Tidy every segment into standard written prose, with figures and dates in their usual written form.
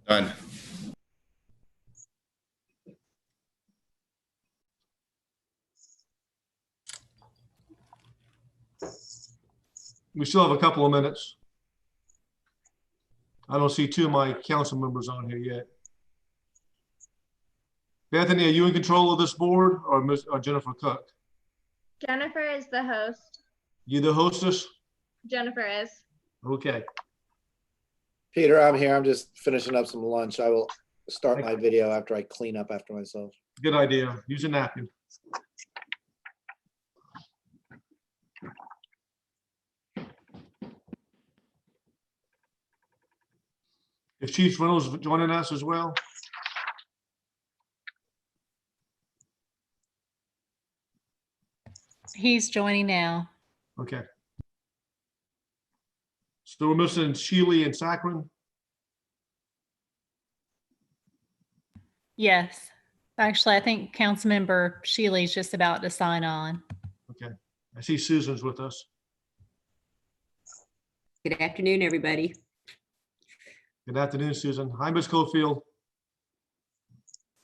Done. We still have a couple of minutes. I don't see two of my council members on here yet. Bethany, are you in control of this board or Jennifer Cook? Jennifer is the host. You the hostess? Jennifer is. Okay. Peter, I'm here. I'm just finishing up some lunch. I will start my video after I clean up after myself. Good idea. Use a napkin. Is Chief Reynolds joining us as well? He's joining now. Okay. So we're missing Sheely and Saccharin. Yes. Actually, I think Councilmember Shealy's just about to sign on. Okay. I see Susan's with us. Good afternoon, everybody. Good afternoon, Susan. Hi, Ms. Cofield.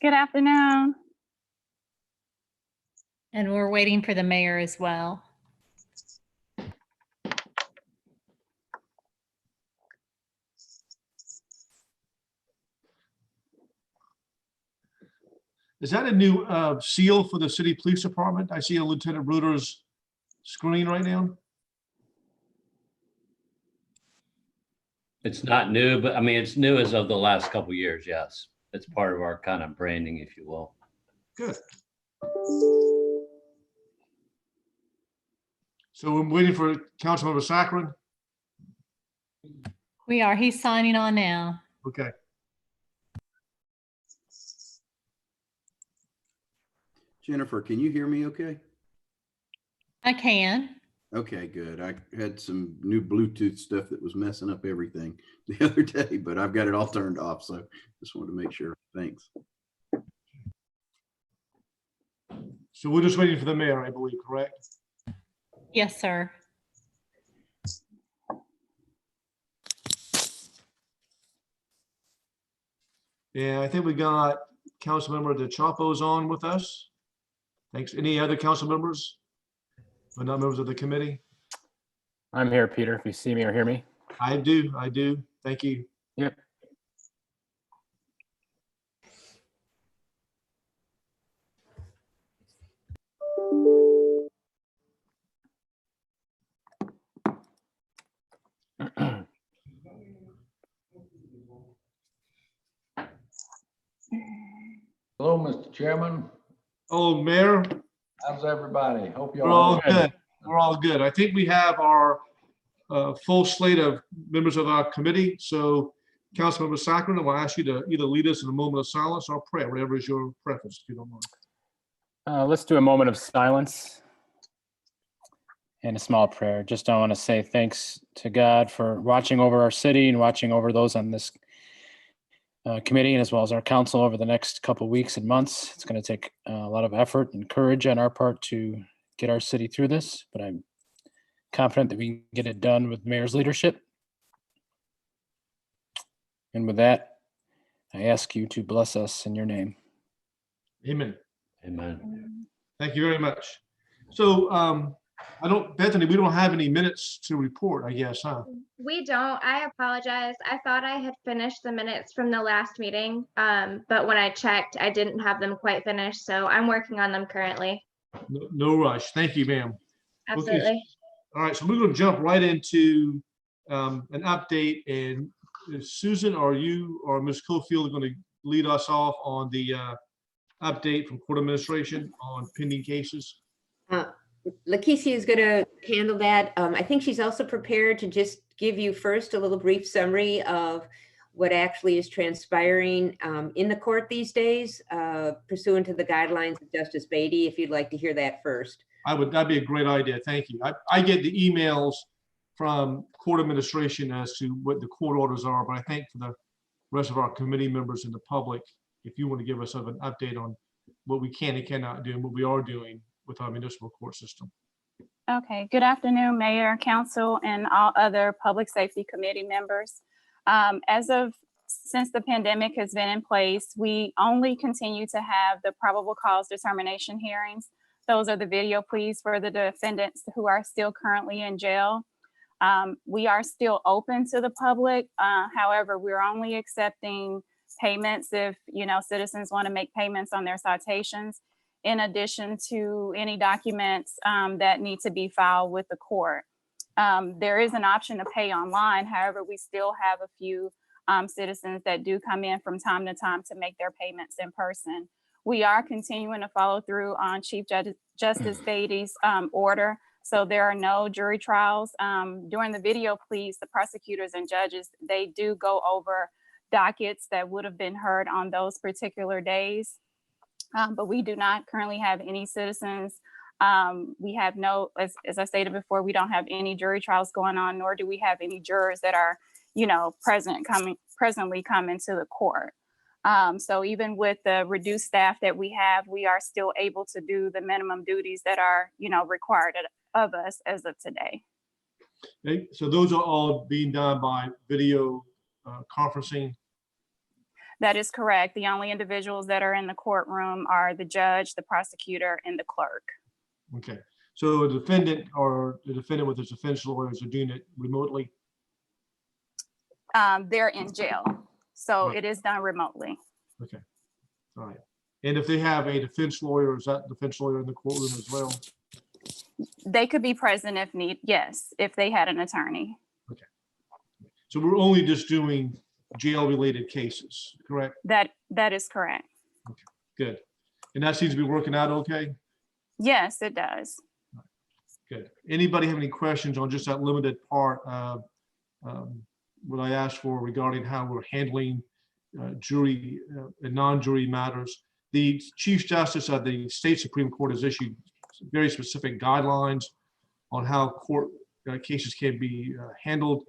Good afternoon. And we're waiting for the mayor as well. Is that a new seal for the city police department? I see a Lieutenant Bruder's screen right now. It's not new, but I mean, it's new as of the last couple of years. Yes. It's part of our kind of branding, if you will. Good. So we're waiting for Councilmember Saccharin. We are. He's signing on now. Okay. Jennifer, can you hear me okay? I can. Okay, good. I had some new Bluetooth stuff that was messing up everything the other day, but I've got it all turned off. So just wanted to make sure. Thanks. So we're just waiting for the mayor, I believe, correct? Yes, sir. Yeah, I think we got Councilmember DeChapo's on with us. Thanks. Any other council members? But not members of the committee? I'm here, Peter, if you see me or hear me. I do. Thank you. Yep. Hello, Mr. Chairman. Oh, Mayor. How's everybody? Hope We're y'all all good. We're all good. I think we have our full slate of members of our committee. So Councilmember Saccharin, I will ask you to either lead us in a moment of silence or prayer, whatever is your preference, if you don't mind. Let's do a moment of silence and a small prayer. Just I want to say thanks to God for watching over our city and watching over those on this committee, and as well as our council over the next couple of weeks and months. It's going to take a lot of effort and courage on our part to get our city through this, but I'm confident that we can get it done with the mayor's leadership. And with that, I ask you to bless us in your name. Amen. Amen. Thank you very much. So Bethany, we don't have any minutes to report, I guess, huh? We don't. I apologize. I thought I had finished the minutes from the last meeting, but when I checked, I didn't have them quite finished. So I'm working on them currently. No rush. Thank you, ma'am. Absolutely. Okay. All right, so we're going to jump right into an update. And Susan, or you or Ms. Cofield are going to lead us off on the update from court administration on pending cases. Lakeisha is going to handle that. I think she's also prepared to just give you first a little brief summary of what actually is transpiring in the court these days, pursuant to the guidelines of Justice Beatty, if you'd like to hear that first. That'd be a great idea. Thank you. I get the emails from court administration as to what the court orders are, but I think for the rest of our committee members and the public, if you want to give us an update on what we can and cannot do and what we are doing with our municipal court system. Okay, good afternoon, Mayor, Council, and all other Public Safety Committee members. As of since the pandemic has been in place, we only continue to have the probable cause determination hearings. Those are the video pleas for the defendants who are still currently in jail. We are still open to the public. However, we're only accepting payments if, citizens want to make payments on their citations, in addition to any documents that need to be filed with the court. There is an option to pay online. However, we still have a few citizens that do come in from time to time to make their payments in person. We are continuing to follow through on Chief Justice Beatty's order. So there are no jury trials. During the video pleas, the prosecutors and judges, they do go over dockets that would have been heard on those particular days. But we do not currently have any citizens. We have no, as I stated before, we don't have any jury trials going on, nor do we have any jurors that are, presently coming to the court. So even with the reduced staff that we have, we are still able to do the minimum duties that are, required of us as of today. Okay, so those are all being done by video conferencing? That is correct. The only individuals that are in the courtroom are the judge, the prosecutor, and the clerk. Okay, so the defendant or the defendant with his defense lawyers are doing it remotely? They're in jail, so Right. it is done remotely. Okay, all right. And if they have a defense lawyer, is that defense lawyer in the courtroom as well? They could be present if need, yes, if they had an attorney. So we're only just doing jail-related cases, correct? That is correct. Good. And that seems to be working out okay? Yes, it does. Good. Anybody have any questions on just that limited part of what I asked for regarding how we're handling jury and non-jury matters? The Chief Justice of the State Supreme Court has issued very specific guidelines on how court cases can be handled.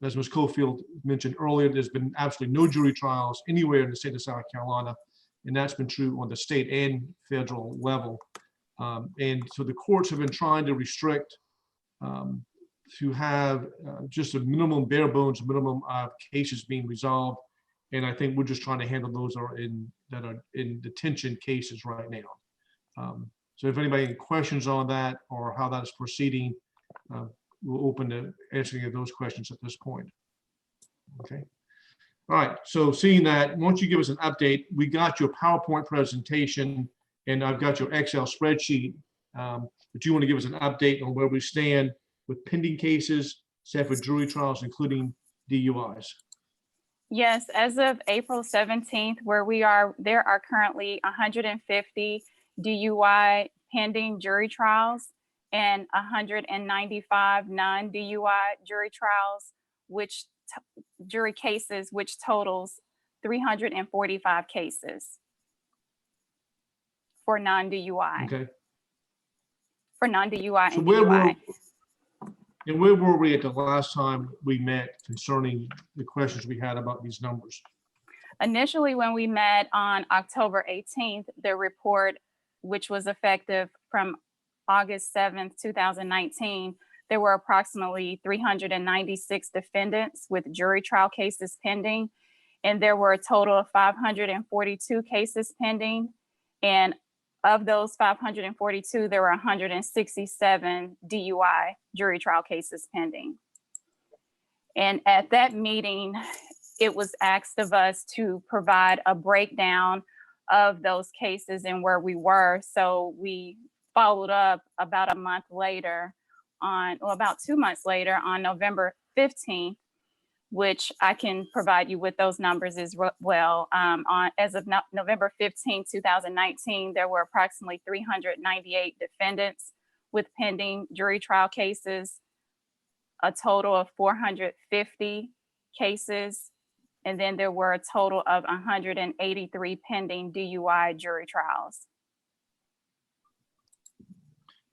As Ms. Cofield mentioned earlier, there's been absolutely no jury trials anywhere in the state of South Carolina, and that's been true on the state and federal level. And so the courts have been trying to restrict to have just a minimum, bare bones minimum of cases being resolved. And I think we're just trying to handle those that are in detention cases right now. So if anybody has questions on that or how that's proceeding, we'll open to answering of those questions at this point. Okay. All right. So seeing that, once you give us an update, we got your PowerPoint presentation and I've got your Excel spreadsheet. But you want to give us an update on where we stand with pending cases set for jury trials, including DUIs. Yes, as of April 17th, where we are, there are currently 150 DUI pending jury trials and 195 non-DUI jury trials, jury cases, which totals 345 cases for non-DUI. Okay. For non-DUI So and where DUI. where were we at the last time we met concerning the questions we had about these numbers? Initially, when we met on October 18th, the report, which was effective from August 7th, 2019, there were approximately 396 defendants with jury trial cases pending, and there were a total of 542 cases pending. And of those 542, there were 167 DUI jury trial cases pending. And at that meeting, it was asked of us to provide a breakdown of those cases and where we were. So we followed up about a month later about 2 months later on November 15th, which I can provide you with those numbers as well. As of November 15, 2019, there were approximately 398 defendants with pending jury trial cases, a total of 450 cases, and then there were a total of 183 pending DUI jury trials.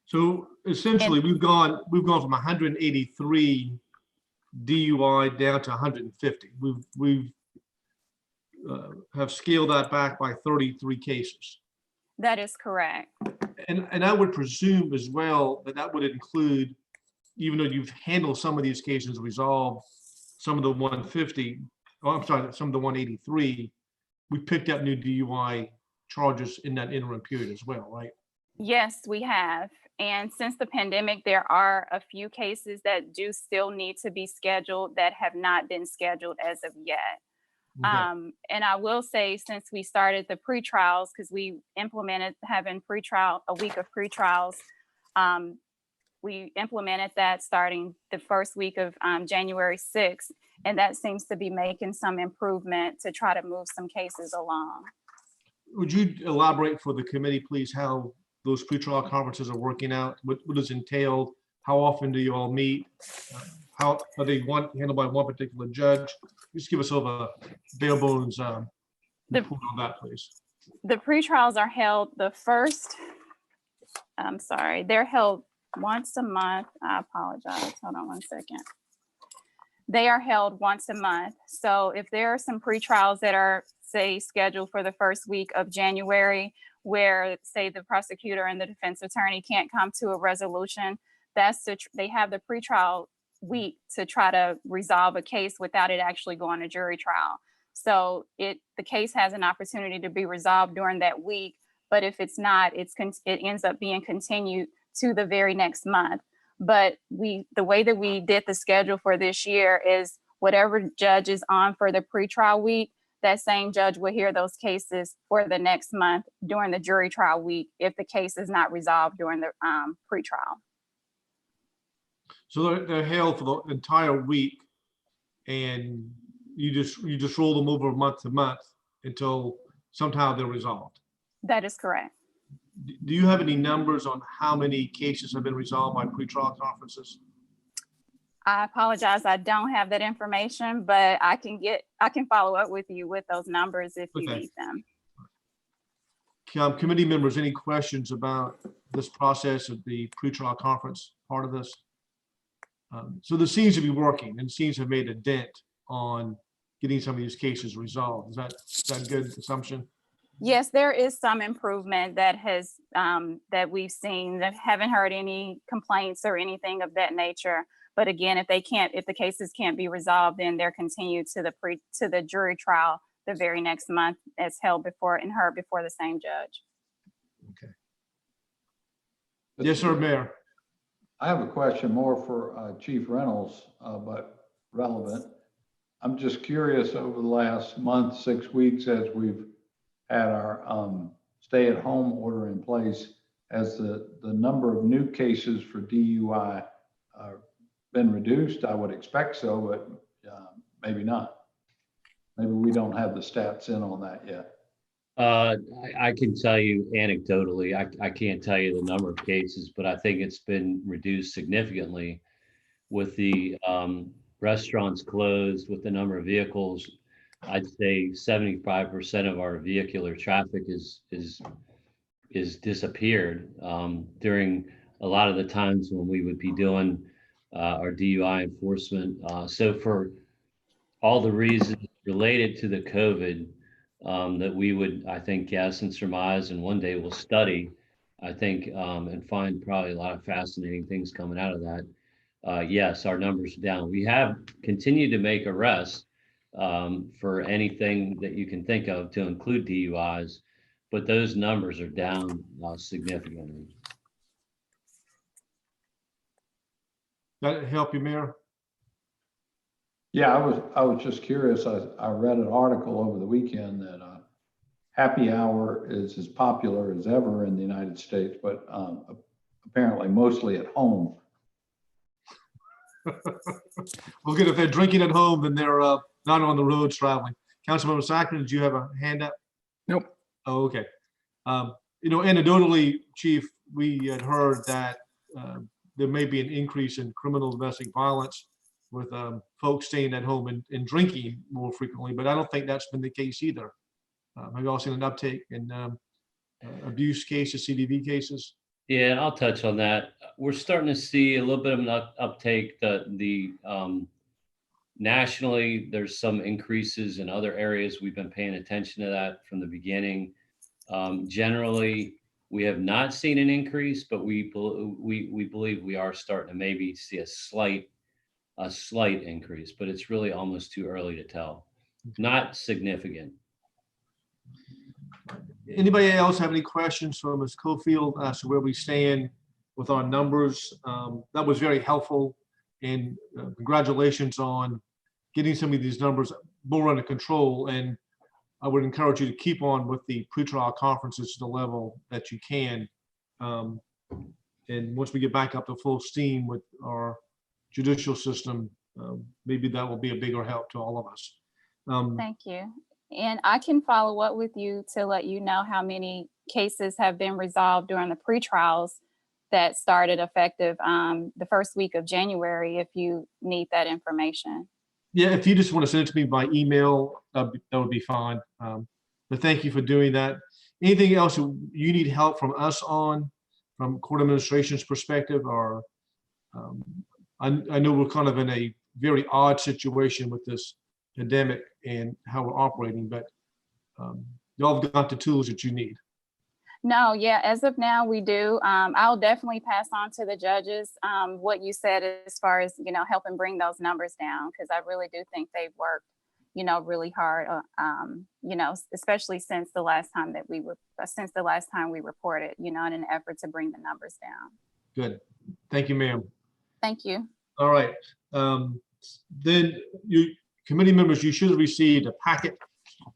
So essentially, we've gone from 183 DUI down to 150. We've have scaled that back by 33 cases. That is correct. And I would presume as well that would include, even though you've handled some of these cases, resolved some of the 150, oh, I'm sorry, some of the 183, we picked up new DUI charges in that interim period as well, right? Yes, we have. And since the pandemic, there are a few cases that do still need to be scheduled that have not been scheduled as of yet. Okay. And I will say, since we started the pre-trials, because we implemented having a week of pre-trials, we implemented that starting the first week of January 6th, and that seems to be making some improvement to try to move some cases along. Would you elaborate for the committee, please, how those pretrial conferences are working out? What does it entail? How often do you all meet? How are they handled by one particular judge? Just give us sort of a bare bones report on that, please. The pre-trials are held they're held once a month. I apologize. Hold on one second. They are held once a month. So if there are some pre-trials that are, say, scheduled for the first week of January, where, say, the prosecutor and the defense attorney can't come to a resolution, they have the pre-trial week to try to resolve a case without it actually going to jury trial. So the case has an opportunity to be resolved during that week, but if it's not, it ends up being continued to the very next month. But the way that we did the schedule for this year is whatever judge is on for the pre-trial week, that same judge will hear those cases for the next month during the jury trial week if the case is not resolved during the pre-trial. So they're held for the entire week, and you just roll them over month to month until somehow they're resolved. That is correct. Do you have any numbers on how many cases have been resolved by pretrial conferences? I apologize, I don't have that information, but I can follow up with you with those numbers if you need them. Committee members, any questions about this process of the pretrial conference part of this? So this seems to be working and seems to have made a dent on getting some of these cases resolved. Is that a good assumption? Yes, there is some improvement that that we've seen. That haven't heard any complaints or anything of that nature. But again, if the cases can't be resolved, then they're continued to the jury trial the very next month, as held before and heard before the same judge. Okay. Yes, sir, Mayor. I have a question more for Chief Reynolds, but relevant. I'm just curious, over the last month, 6 weeks, as we've had our stay-at-home order in place, has the number of new cases for DUI been reduced? I would expect so, but maybe not. Maybe we don't have the stats in on that yet. I can tell you anecdotally, I can't tell you the number of cases, but I think it's been reduced significantly with the restaurants closed, with the number of vehicles. I'd say 75% of our vehicular traffic is disappeared during a lot of the times when we would be doing our DUI enforcement. So for all the reasons related to the COVID that we would, I think, guess and surmise, and one day we'll study, I think, and find probably a lot of fascinating things coming out of that. Yes, our numbers are down. We have continued to make arrests for anything that you can think of, to include DUIs, but those numbers are down significantly. That help you, Mayor? Yeah, I was just curious. I read an article over the weekend that happy hour is as popular as ever in the United States, but apparently mostly at home. Well, good. If they're drinking at home, then they're not on the roads traveling. Councilmember Sackman, did you have a hand up? Nope. Oh, okay. Anecdotally, Chief, we had heard that there may be an increase in criminal domestic violence with folks staying at home and drinking more frequently, but I don't think that's been the case either. Have you all seen an uptake in abuse cases, CDV cases? Yeah, and I'll touch on that. We're starting to see a little bit of an uptake. Nationally, there's some increases in other areas. We've been paying attention to that from the beginning. Generally, we have not seen an increase, but we believe we are starting to maybe see a slight increase, but it's really almost too early to tell. not significant. Anybody else have any questions for Ms. Cofield as to where we stand with our numbers? That was very helpful, and congratulations on getting some of these numbers more under control. And I would encourage you to keep on with the pretrial conferences to the level that you can. And once we get back up to full steam with our judicial system, maybe that will be a bigger help to all of us. Thank you. And I can follow up with you to let you know how many cases have been resolved during the pretrials that started effective the first week of January, if you need that information. Yeah, if you just want to send it to me by email, that would be fine. But thank you for doing that. Anything else you need help from us on, from court administration's perspective? Or I know we're kind of in a very odd situation with this pandemic and how we're operating, but y'all have got the tools that you need. No, yeah, as of now, we do. I'll definitely pass on to the judges what you said as far as, helping bring those numbers down, because I really do think they've worked, really hard, especially since the last time we reported, in an effort to bring the numbers down. Good. Thank you, ma'am. Thank you. All right. Then you committee members, you should have received a packet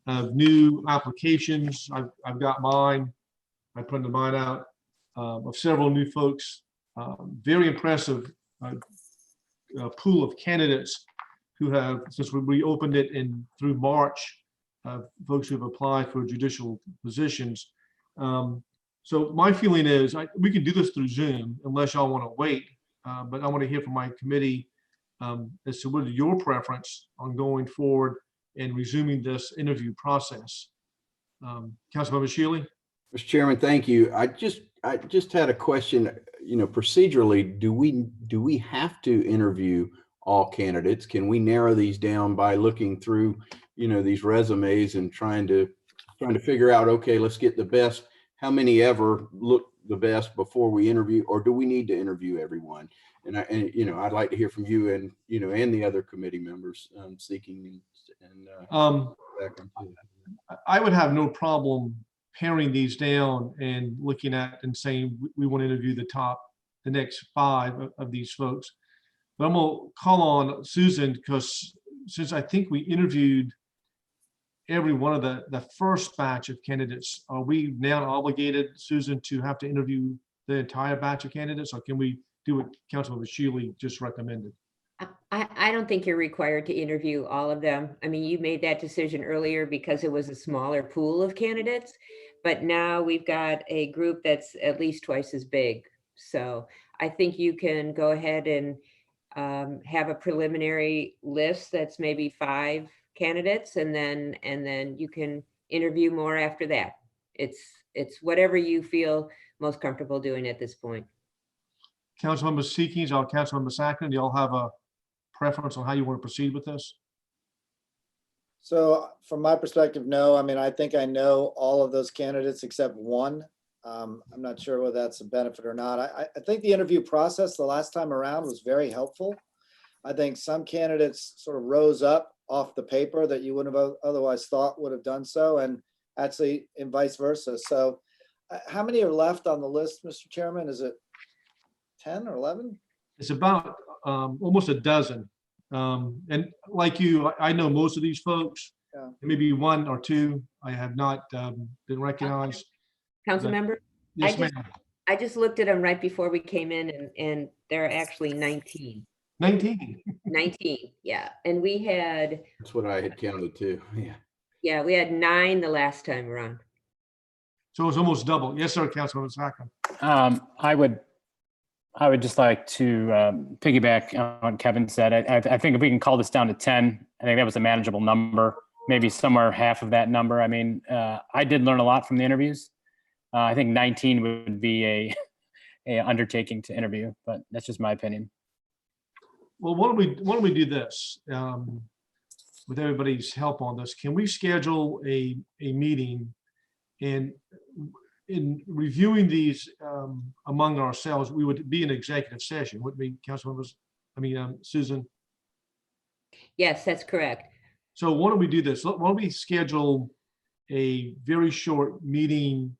of new applications. I've got mine. I printed mine out of several new folks. Very impressive pool of candidates who have, since we reopened it through March, folks who have applied for judicial positions. So my feeling is we can do this through Zoom unless y'all want to wait, but I want to hear from my committee as to what is your preference on going forward and resuming this interview process. Councilmember Shealy? Mr. Chairman, thank you. I just had a question. Procedurally, do we have to interview all candidates? Can we narrow these down by looking through, these resumes and trying to figure out, okay, let's get the best, how many ever look the best before we interview, or do we need to interview everyone? And I'd like to hear from you and, and the other committee members seeking background too. I would have no problem paring these down and looking at and saying we want to interview the next 5 of these folks. But I'm gonna call on Susan, because since I think we interviewed every one of the first batch of candidates, are we now obligated, Susan, to have to interview the entire batch of candidates, or can we do what Councilmember Shealy just recommended? I don't think you're required to interview all of them. I mean, you made that decision earlier because it was a smaller pool of candidates, but now we've got a group that's at least twice as big. So I think you can go ahead and have a preliminary list that's maybe 5 candidates, and then you can interview more after that. It's whatever you feel most comfortable doing at this point. Councilmember Seekings or Councilmember Sackman, do y'all have a preference on how you want to proceed with this? So from my perspective, no. I mean, I think I know all of those candidates except one. I'm not sure whether that's a benefit or not. I think the interview process the last time around was very helpful. I think some candidates sort of rose up off the paper that you wouldn't have otherwise thought would have done so, and actually and vice versa. So how many are left on the list, Mr. Chairman? Is it 10 or 11? It's about almost a dozen. And like you, I know most of these folks. Yeah. Maybe 1 or 2 I have not been recognized. Council member? Yes, ma'am. I just looked at them right before we came in, and there are actually 19. 19. 19, yeah. And we had, That's what I had counted too. yeah, we had 9 the last time around. So it's almost double. Yes, sir, Councilman Sackman. I would just like to piggyback on what Kevin said. I think if we can call this down to 10, I think that was a manageable number, maybe somewhere half of that number. I mean, I did learn a lot from the interviews. I think 19 would be a undertaking to interview, but that's just my opinion. Well, why don't we do this with everybody's help on this? Can we schedule a meeting, and in reviewing these among ourselves, we would be an executive session, wouldn't we, Councilmembers? Susan? Yes, that's correct. So why don't we do this? Why don't we schedule a very short meeting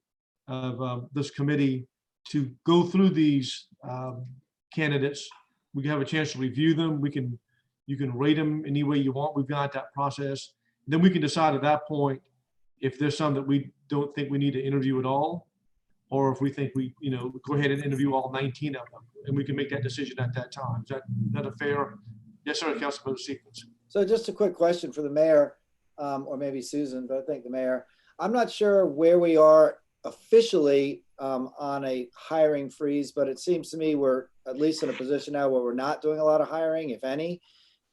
of this committee to go through these candidates. We can have a chance to review them. You can rate them any way you want. We've got that process. Then we can decide at that point if there's some that we don't think we need to interview at all, or if we think we, go ahead and interview all 19 of them, and we can make that decision at that time. Is that a fair? Yes, sir, Councilman Stevens. So just a quick question for the mayor, or maybe Susan, but I think the mayor. I'm not sure where we are officially on a hiring freeze, but it seems to me we're at least in a position now where we're not doing a lot of hiring, if any.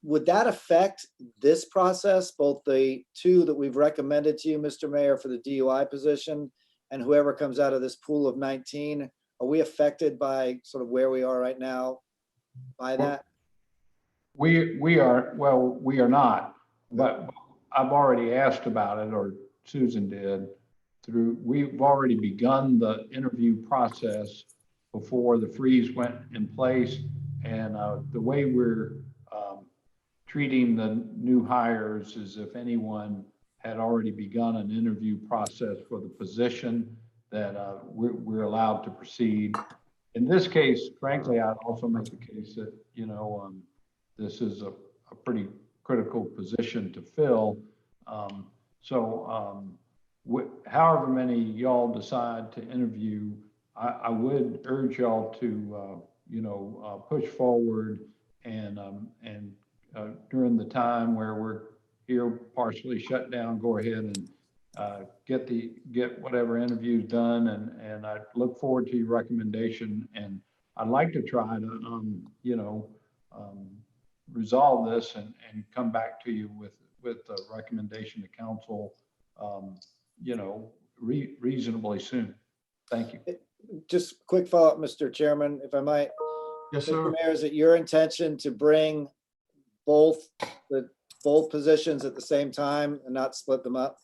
Would that affect this process, both the two that we've recommended to you, Mr. Mayor, for the DUI position, and whoever comes out of this pool of 19? Are we affected by sort of where we are right now by that? We are not, but I've already asked about it, or Susan did. We've already begun the interview process before the freeze went in place, and the way we're treating the new hires is if anyone had already begun an interview process for the position, that we're allowed to proceed. In this case, frankly, I'd also make the case that this is a pretty critical position to fill. However many y'all decide to interview, I would urge y'all to push forward and during the time where we're here partially shut down, go ahead and get whatever interviews done, and I look forward to your recommendation, and I'd like to try to resolve this and come back to you with a recommendation to council reasonably soon. Thank you. Just quick follow-up, Mr. Chairman, if I might. Yes, sir. Mr. Mayor, is it your intention to bring both positions at the same time and not split them up?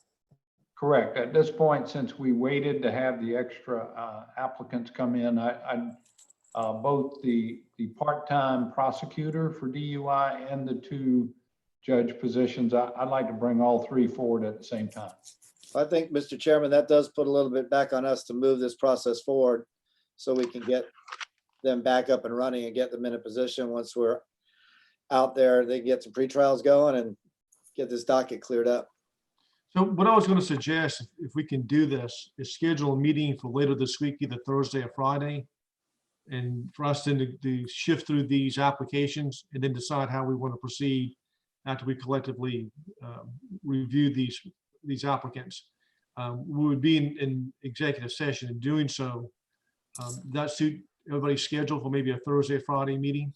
Correct. At this point, since we waited to have the extra applicants come in, both the part-time prosecutor for DUI and the two judge positions, I'd like to bring all three forward at the same time. I think, Mr. Chairman, that does put a little bit back on us to move this process forward so we can get them back up and running and get them in a position once we're out there, they get some pre-trials going and get this docket cleared up. So what I was going to suggest, if we can do this, is schedule a meeting for later this week, either Thursday or Friday, and for us then to shift through these applications and then decide how we want to proceed after we collectively review these applicants. We would be in executive session in doing so. That suit everybody's schedule for maybe a Thursday, Friday meeting?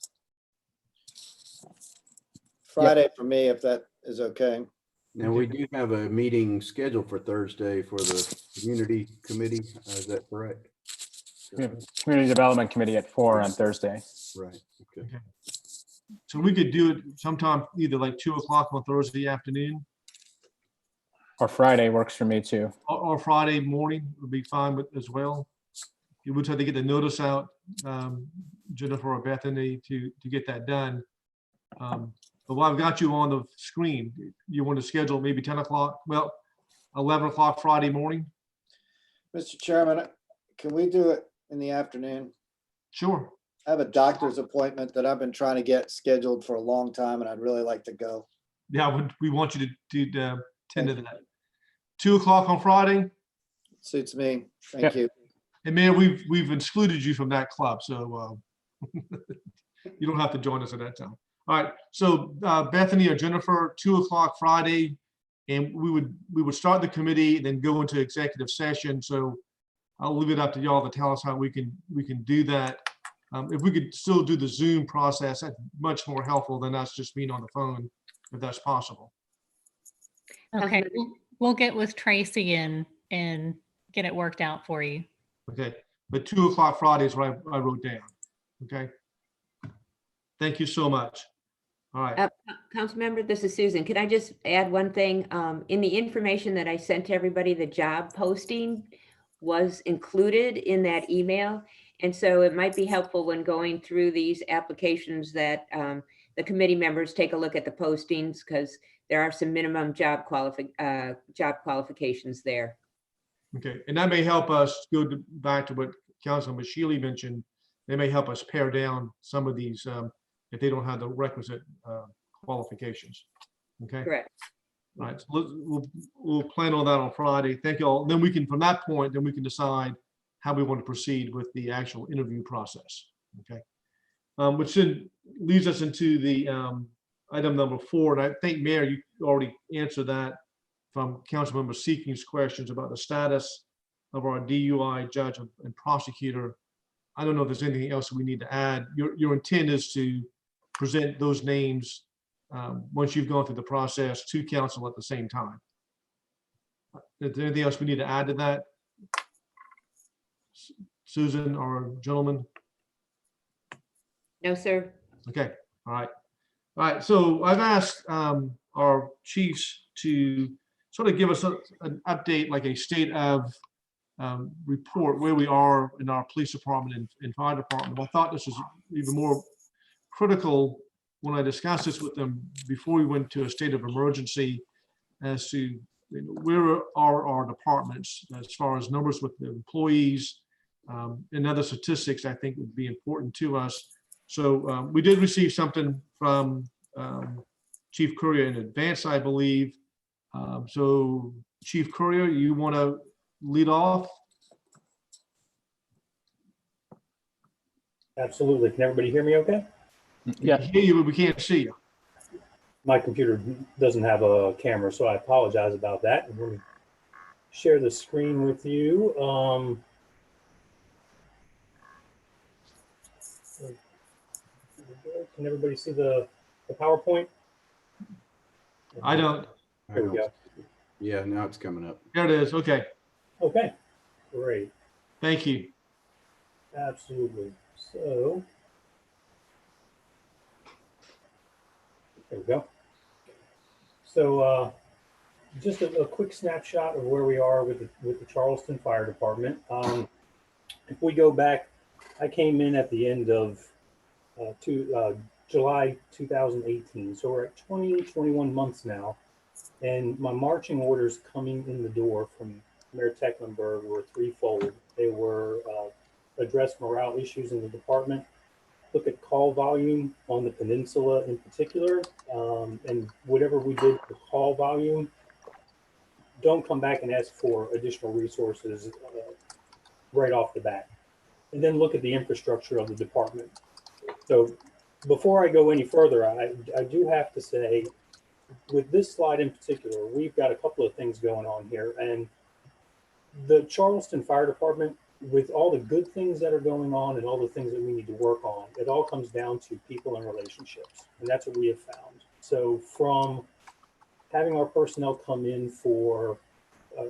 Friday for me, if that is okay. Now, we do have a meeting scheduled for Thursday for the community committee. Is that correct? We have a Community Development Committee at 4 on Thursday. Right. Okay. So we could do it sometime either like 2 o'clock on Thursday afternoon Or Friday works for me too. or Friday morning would be fine with as well. You would have to get the notice out, Jennifer or Bethany, to get that done. But while I've got you on the screen, you want to schedule maybe 10 o'clock, well, 11 o'clock Friday morning? Mr. Chairman, can we do it in the afternoon? Sure. I have a doctor's appointment that I've been trying to get scheduled for a long time, and I'd really like to go. Yeah, we want you to tend to that. 2 o'clock on Friday? Suits me. Thank you. And Mayor, we've excluded you from that club, so you don't have to join us at that time. All right, so Bethany or Jennifer, 2 o'clock Friday, and we would start the committee, then go into executive session. So I'll leave it up to y'all to tell us how we can do that. If we could still do the Zoom process, that's much more helpful than us just being on the phone, if that's possible. Okay, we'll get with Tracy and get it worked out for you. Okay, but 2 o'clock Friday is what I wrote down. Okay. Thank you so much. All right. Councilmember, this is Susan. Could I just add one thing? In the information that I sent to everybody, the job posting was included in that email. And so it might be helpful when going through these applications that the committee members take a look at the postings, because there are some minimum job qualifications there. Okay, and that may help us back to what Councilman Shealy mentioned. They may help us pare down some of these if they don't have the requisite qualifications. Okay. Correct. All right, so we'll plan on that on Friday. Thank you all. Then we can, from that point, then we can decide how we want to proceed with the actual interview process. Okay. Which then leads us into the item number 4. And I think, Mayor, you already answered that from Councilmember Seeking's questions about the status of our DUI judge and prosecutor. I don't know if there's anything else we need to add. Your intent is to present those names once you've gone through the process to council at the same time. Is there anything else we need to add to that? Susan or gentlemen? No, sir. Okay, all right. All right, so I've asked our chiefs to sort of give us an update, like a state of report where we are in our police department and fire department. I thought this was even more critical when I discussed this with them before we went to a state of emergency as to where are our departments as far as numbers with the employees and other statistics I think would be important to us. So we did receive something from Chief Courier in advance, I believe. So Chief Courier, you want to lead off? Absolutely. Can everybody hear me okay? Yeah. We can hear you, but we can't see you. My computer doesn't have a camera, so I apologize about that. Let me share the screen with you. Can everybody see the PowerPoint? I don't. There we go. Yeah, now it's coming up. There it is. Okay. Okay, great. Thank you. Absolutely. So, there we go. So, just a quick snapshot of where we are with the Charleston Fire Department. If we go back, I came in at the end of July 2018. So we're at 21 months now. And my marching orders coming in the door from Mayor Tecklenburg were threefold. They were address morale issues in the department, look at call volume on the peninsula in particular, and whatever we did for call volume, don't come back and ask for additional resources right off the bat. And then look at the infrastructure of the department. So before I go any further, I do have to say, with this slide in particular, we've got a couple of things going on here. And the Charleston Fire Department, with all the good things that are going on and all the things that we need to work on, it all comes down to people and relationships. And that's what we have found. So from having our personnel come in for a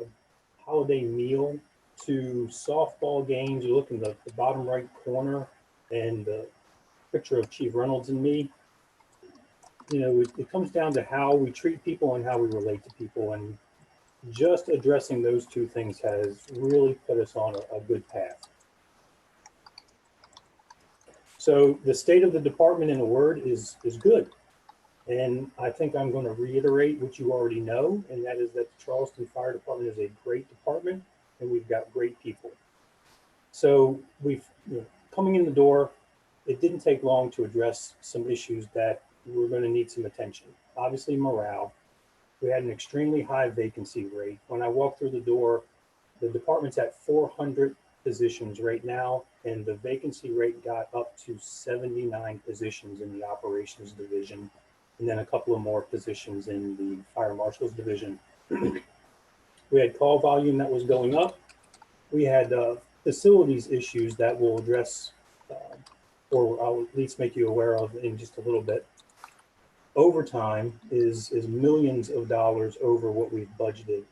holiday meal to softball games, you look in the bottom right corner and the picture of Chief Reynolds and me, you know, it comes down to how we treat people and how we relate to people. And just addressing those two things has really put us on a good path. So the state of the department in a word is good. And I think I'm going to reiterate what you already know, and that is that the Charleston Fire Department is a great department and we've got great people. So coming in the door, it didn't take long to address some issues that were going to need some attention. Obviously, morale. We had an extremely high vacancy rate. When I walked through the door, the department's at 400 positions right now, and the vacancy rate got up to 79 positions in the operations division, and then a couple of more positions in the fire marshal's division. We had call volume that was going up. We had facilities issues that we'll address, or I'll at least make you aware of in just a little bit. Overtime is millions of dollars over what we've budgeted.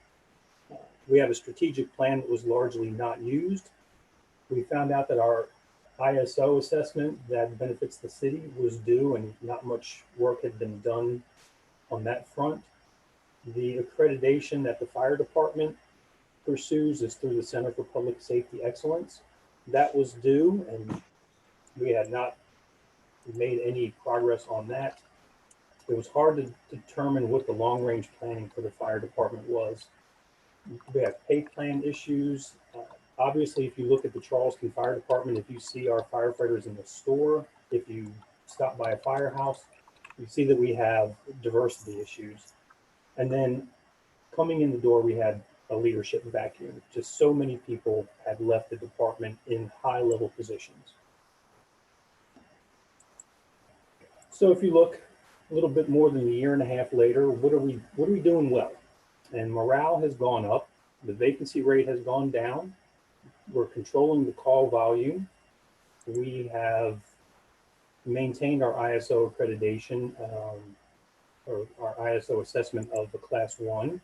We have a strategic plan that was largely not used. We found out that our ISO assessment that benefits the city was due and not much work had been done on that front. The accreditation that the fire department pursues is through the Center for Public Safety Excellence. That was due, and we had not made any progress on that. it was hard to determine what the long-range planning for the fire department was. We have pay plan issues. Obviously, if you look at the Charleston Fire Department, if you see our firefighters in the store, if you stop by a firehouse, you see that we have diversity issues. And then coming in the door, we had a leadership vacuum. Just so many people had left the department in high-level positions. So if you look a little bit more than a year and a half later, what are we doing well? And morale has gone up. The vacancy rate has gone down. We're controlling the call volume. We have maintained our ISO accreditation, or our ISO assessment of the Class 1.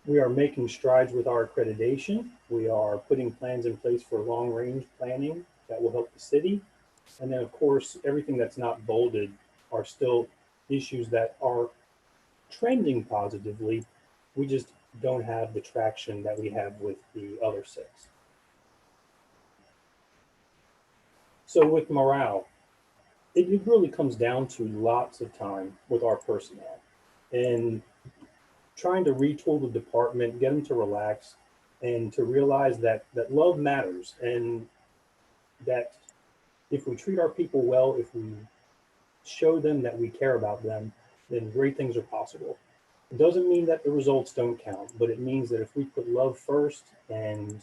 We are making strides with our accreditation. We are putting plans in place for long-range planning that will help the city. And then, of course, everything that's not bolded are still issues that are trending positively. We just don't have the traction that we have with the other 6. So with morale, it really comes down to lots of time with our personnel and trying to retool the department, get them to relax and to realize that love matters, and that if we treat our people well, if we show them that we care about them, then great things are possible. It doesn't mean that the results don't count, but it means that if we put love first and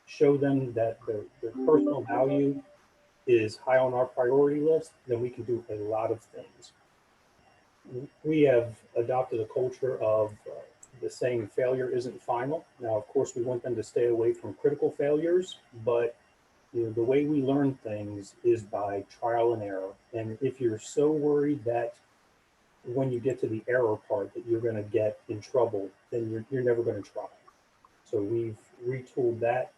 show them that their personal value is high on our priority list, then we can do a lot of things. We have adopted a culture of the saying failure isn't final. Now, of course, we want them to stay away from critical failures, but the way we learn things is by trial and error. And if you're so worried that when you get to the error part that you're going to get in trouble, then you're never going to try. So we've retooled that.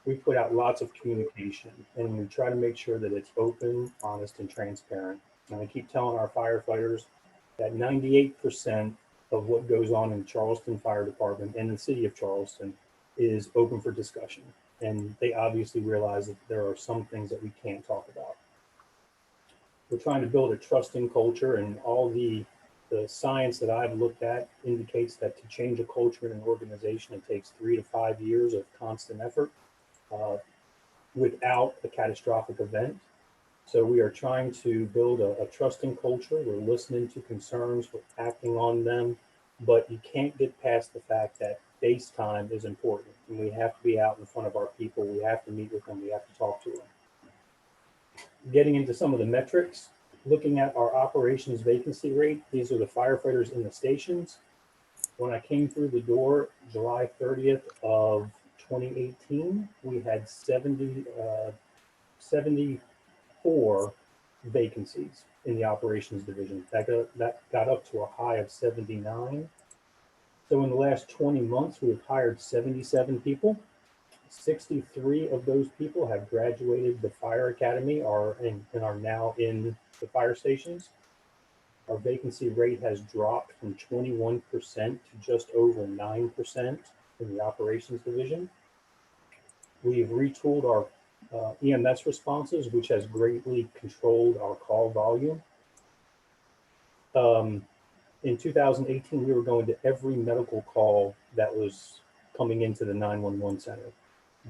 We put out lots of communication, and we try to make sure that it's open, honest, and transparent. And I keep telling our firefighters that 98% of what goes on in Charleston Fire Department and the city of Charleston is open for discussion. And they obviously realize that there are some things that we can't talk about. We're trying to build a trusting culture, and all the science that I've looked at indicates that to change a culture in an organization, it takes 3 to 5 years of constant effort without a catastrophic event. So we are trying to build a trusting culture. We're listening to concerns, we're acting on them, but you can't get past the fact that face time is important, and we have to be out in front of our people. We have to meet with them. We have to talk to them. Getting into some of the metrics, looking at our operations vacancy rate, these are the firefighters in the stations. When I came through the door, July 30th of 2018, we had 74 vacancies in the operations division. That got up to a high of 79. So in the last 20 months, we've hired 77 people. 63 of those people have graduated the fire academy and are now in the fire stations. Our vacancy rate has dropped from 21% to just over 9% in the operations division. We've retooled our EMS responses, which has greatly controlled our call volume. In 2018, we were going to every medical call that was coming into the 911 center.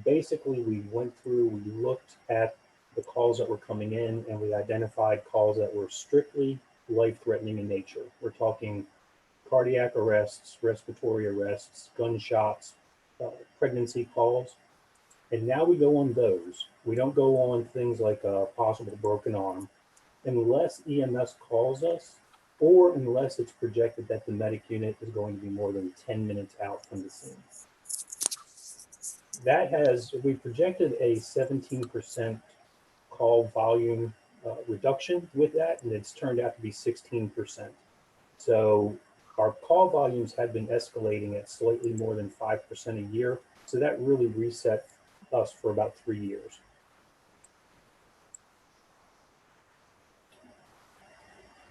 Basically, we went through, we looked at the calls that were coming in, and we identified calls that were strictly life-threatening in nature. We're talking cardiac arrests, respiratory arrests, gunshots, pregnancy calls. And now we go on those. We don't go on things like a possible broken arm unless EMS calls us, or unless it's projected that the medic unit is going to be more than 10 minutes out from the scene. We projected a 17% call volume reduction with that, and it's turned out to be 16%. So our call volumes have been escalating at slightly more than 5% a year. So that really reset us for about 3 years.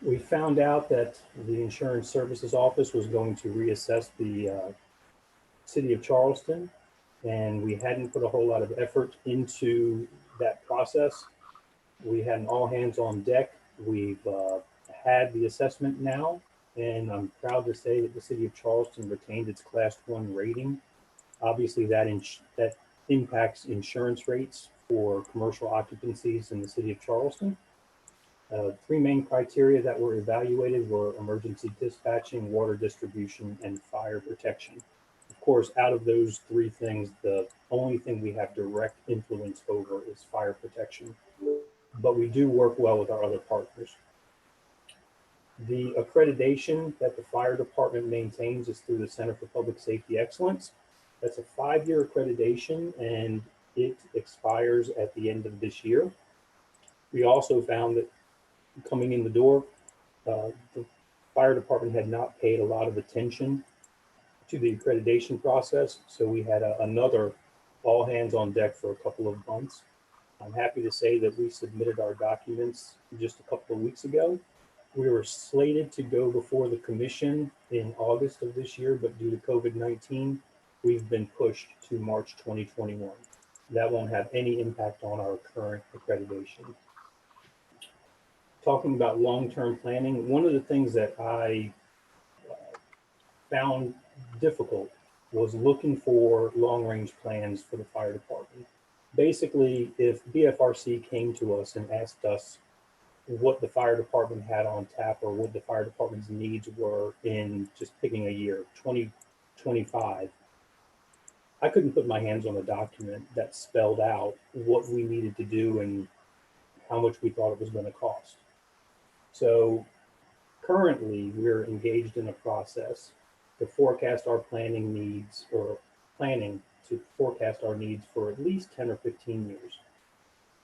We found out that the Insurance Services Office was going to reassess the city of Charleston, and we hadn't put a whole lot of effort into that process. We had an all hands on deck. We've had the assessment now, and I'm proud to say that the city of Charleston retained its Class 1 rating. Obviously, that impacts insurance rates for commercial occupancies in the city of Charleston. Three main criteria that were evaluated were emergency dispatching, water distribution, and fire protection. Of course, out of those three things, the only thing we have direct influence over is fire protection, but we do work well with our other partners. The accreditation that the fire department maintains is through the Center for Public Safety Excellence. That's a 5-year accreditation, and it expires at the end of this year. We also found that coming in the door, the fire department had not paid a lot of attention to the accreditation process, so we had another all hands on deck for a couple of months. I'm happy to say that we submitted our documents just a couple of weeks ago. We were slated to go before the commission in August of this year, but due to COVID-19, we've been pushed to March 2021. That won't have any impact on our current accreditation. Talking about long-term planning, one of the things that I found difficult was looking for long-range plans for the fire department. Basically, if BFRC came to us and asked us what the fire department had on tap or what the fire department's needs were in, just picking a year, 2025, I couldn't put my hands on a document that spelled out what we needed to do and how much we thought it was going to cost. So currently, we're engaged in a process to forecast our planning needs, or planning to forecast our needs for at least 10 or 15 years.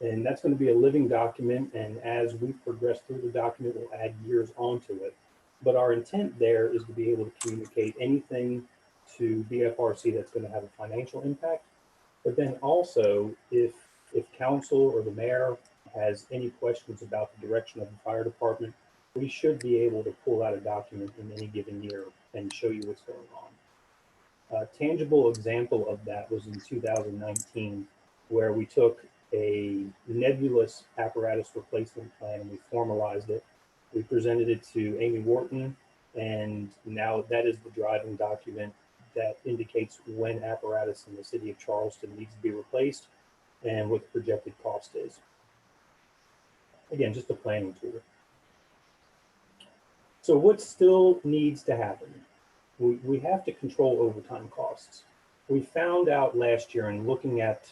And that's going to be a living document. And as we progress through the document, we'll add years onto it. But our intent there is to be able to communicate anything to BFRC that's going to have a financial impact. But then also, if council or the mayor has any questions about the direction of the fire department, we should be able to pull out a document in any given year and show you what's going on. A tangible example of that was in 2019, where we took a nebulous apparatus replacement plan and we formalized it. We presented it to Amy Wharton, and now that is the driving document that indicates when apparatus in the city of Charleston needs to be replaced and what the projected cost is. Again, just a planning tool. So what still needs to happen? We have to control overtime costs. We found out last year in looking at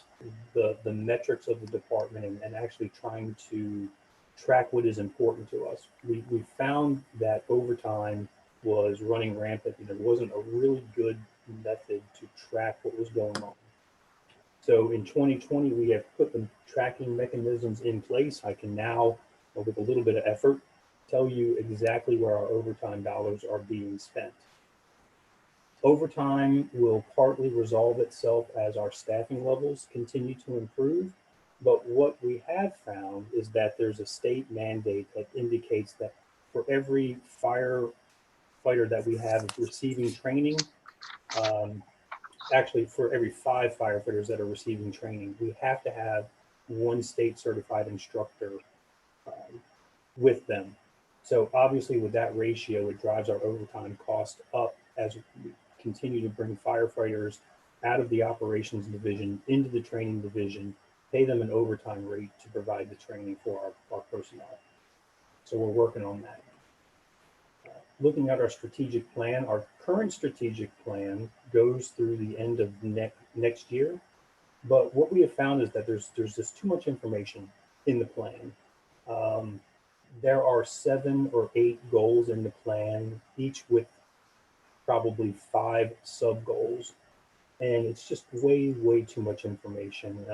the metrics of the department and actually trying to track what is important to us. We found that overtime was running rampant and there wasn't a really good method to track what was going on. So in 2020, we have put the tracking mechanisms in place. I can now, with a little bit of effort, tell you exactly where our overtime dollars are being spent. Overtime will partly resolve itself as our staffing levels continue to improve. But what we have found is that there's a state mandate that indicates that for every firefighter that we have receiving training, actually for every 5 firefighters that are receiving training, we have to have one state certified instructor with them. So obviously with that ratio, it drives our overtime cost up as we continue to bring firefighters out of the operations division into the training division, pay them an overtime rate to provide the training for our personnel. So we're working on that. Looking at our strategic plan, our current strategic plan goes through the end of next year. But what we have found is that there's just too much information in the plan. There are 7 or 8 goals in the plan, each with probably 5 sub goals. And it's just way, way too much information.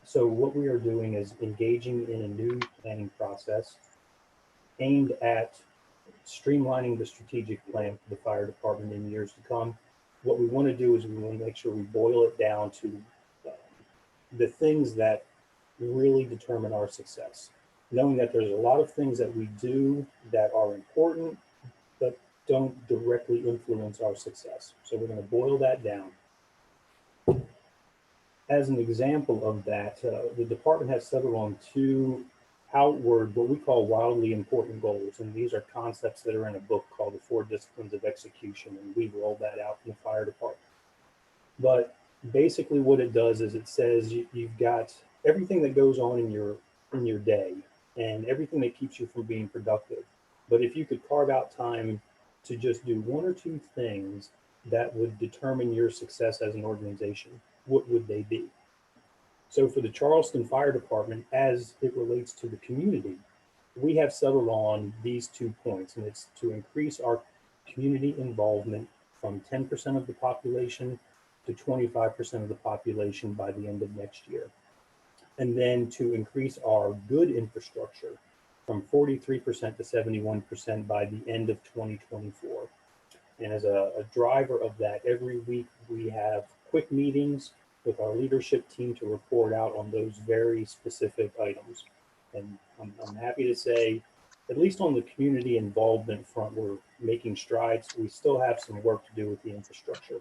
So what we are doing is engaging in a new planning process aimed at streamlining the strategic plan for the fire department in years to come. What we want to do is we want to make sure we boil it down to the things that really determine our success. Knowing that there's a lot of things that we do that are important, but don't directly influence our success. So we're going to boil that down. As an example of that, the department has settled on 2 outward what we call wildly important goals. And these are concepts that are in a book called The Four Disciplines of Execution. And we rolled that out in the fire department. But basically what it does is it says you've got everything that goes on in your day and everything that keeps you from being productive. But if you could carve out time to just do one or two things that would determine your success as an organization, what would they be? So for the Charleston Fire Department, as it relates to the community, we have settled on these 2 points, and it's to increase our community involvement from 10% of the population to 25% of the population by the end of next year. And then to increase our good infrastructure from 43% to 71% by the end of 2024. And as a driver of that, every week we have quick meetings with our leadership team to report out on those very specific items. And I'm happy to say, at least on the community involvement front, we're making strides. We still have some work to do with the infrastructure.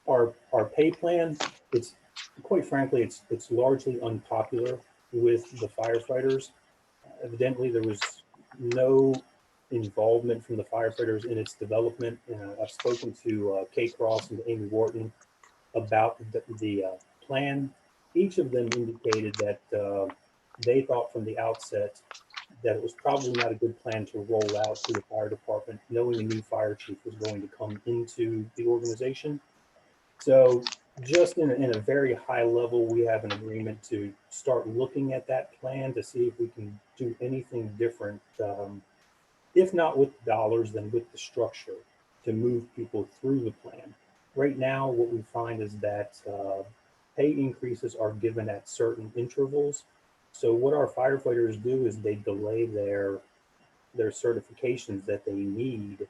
Our pay plan, it's quite frankly, it's largely unpopular with the firefighters. Evidently, there was no involvement from the firefighters in its development. I've spoken to Kate Cross and Amy Wharton about the plan. Each of them indicated that they thought from the outset that it was probably not a good plan to roll out to the fire department, knowing a new fire chief was going to come into the organization. So just in a very high level, we have an agreement to start looking at that plan to see if we can do anything different, if not with dollars, then with the structure to move people through the plan. Right now, what we find is that pay increases are given at certain intervals. So what our firefighters do is they delay their certifications that they need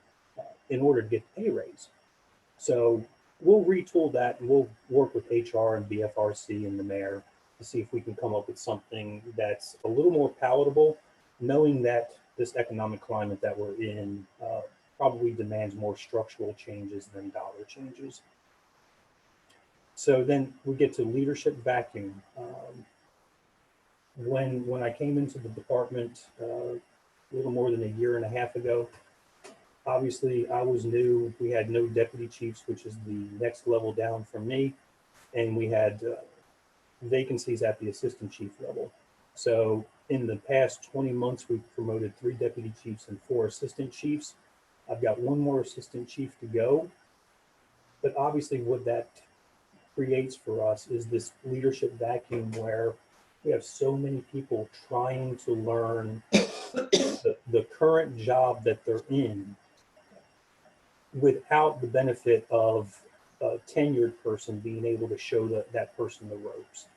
in order to get the pay raise. So we'll retool that and we'll work with HR and BFRC and the mayor to see if we can come up with something that's a little more palatable, knowing that this economic climate that we're in probably demands more structural changes than dollar changes. So then we get to leadership vacuum. When I came into the department a little more than a year and a half ago, obviously I was new. We had no deputy chiefs, which is the next level down from me. And we had vacancies at the assistant chief level. So in the past 20 months, we've promoted 3 deputy chiefs and 4 assistant chiefs. I've got 1 more assistant chief to go. But obviously what that creates for us is this leadership vacuum where we have so many people trying to learn the current job that they're in without the benefit of a tenured person being able to show that person the ropes.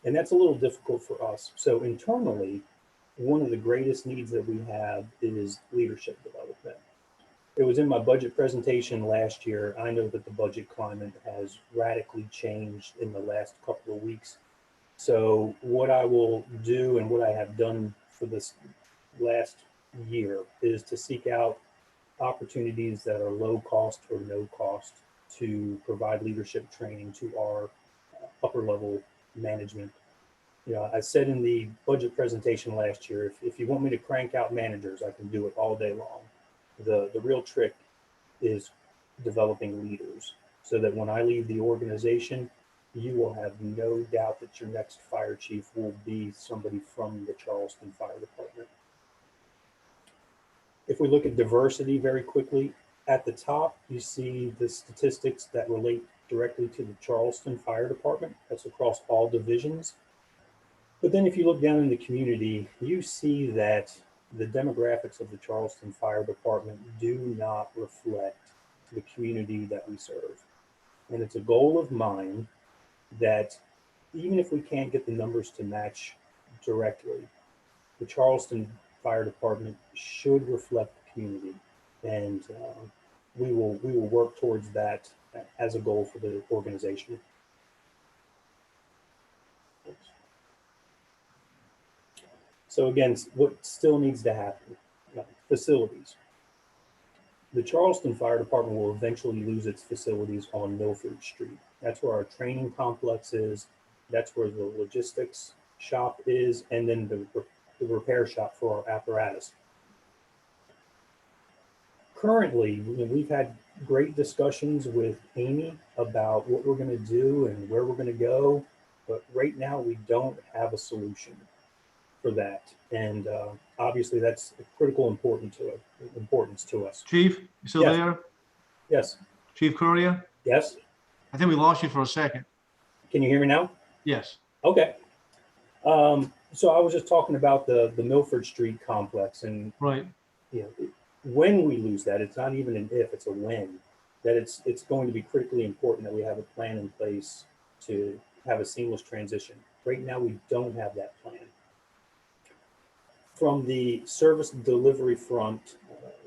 And that's a little difficult for us. So internally, one of the greatest needs that we have is leadership development. It was in my budget presentation last year. I know that the budget climate has radically changed in the last couple of weeks. So what I will do and what I have done for this last year is to seek out opportunities that are low cost or no cost to provide leadership training to our upper level management. You know, I said in the budget presentation last year, if you want me to crank out managers, I can do it all day long. The real trick is developing leaders so that when I leave the organization, you will have no doubt that your next fire chief will be somebody from the Charleston Fire Department. If we look at diversity very quickly, at the top, you see the statistics that relate directly to the Charleston Fire Department. That's across all divisions. But then if you look down in the community, you see that the demographics of the Charleston Fire Department do not reflect the community that we serve. And it's a goal of mine that even if we can't get the numbers to match directly, the Charleston Fire Department should reflect the community. And we will work towards that as a goal for the organization. So again, what still needs to happen? Facilities. The Charleston Fire Department will eventually lose its facilities on Milford Street. That's where our training complex is. That's where the logistics shop is, and then the repair shop for our apparatus. Currently, we've had great discussions with Amy about what we're going to do and where we're going to go, but right now we don't have a solution for that. And obviously that's critical importance to us. Chief, you still Yes. there? Yes. Chief Courier? Yes. I think we lost you for a second. Can you hear me now? Yes. Okay. So I was just talking about the Milford Street complex, and Right. you know, when we lose that, it's not even an if, it's a when. That it's going to be critically important that we have a plan in place to have a seamless transition. Right now, we don't have that plan. From the service delivery front,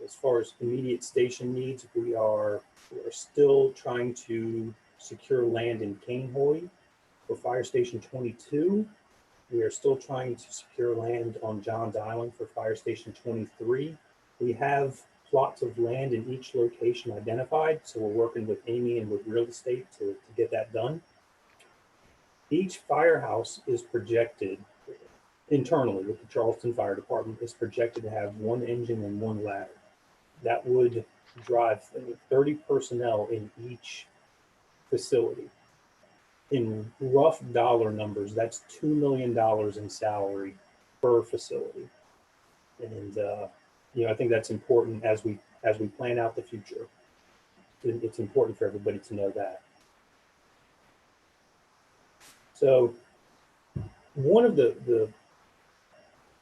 as far as immediate station needs, we're still trying to secure land in Canehoy for Fire Station 22. We are still trying to secure land on Johns Island for Fire Station 23. We have plots of land in each location identified, so we're working with Amy and with real estate to get that done. Each firehouse is projected internally with the Charleston Fire Department is projected to have one engine and one ladder. That would drive 30 personnel in each facility. In rough dollar numbers, that's $2 million in salary per facility. And I think that's important as we plan out the future. It's important for everybody to know that. So one of the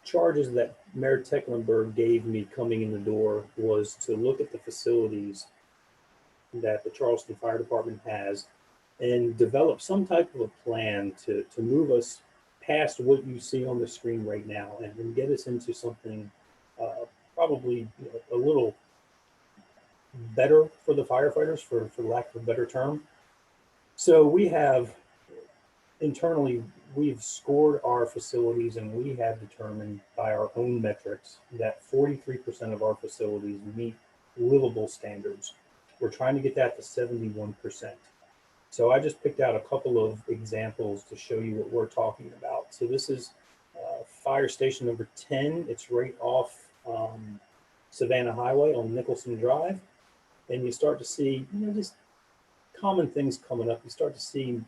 charges that Mayor Tecklenburg gave me coming in the door was to look at the facilities that the Charleston Fire Department has and develop some type of a plan to move us past what you see on the screen right now and get us into something probably a little better for the firefighters, for lack of a better term. So we have internally, we've scored our facilities and we have determined by our own metrics that 43% of our facilities meet livable standards. We're trying to get that to 71%. So I just picked out a couple of examples to show you what we're talking about. So this is fire station number 10. It's right off Savannah Highway on Nicholson Drive. And you start to see, just common things coming up. You start to see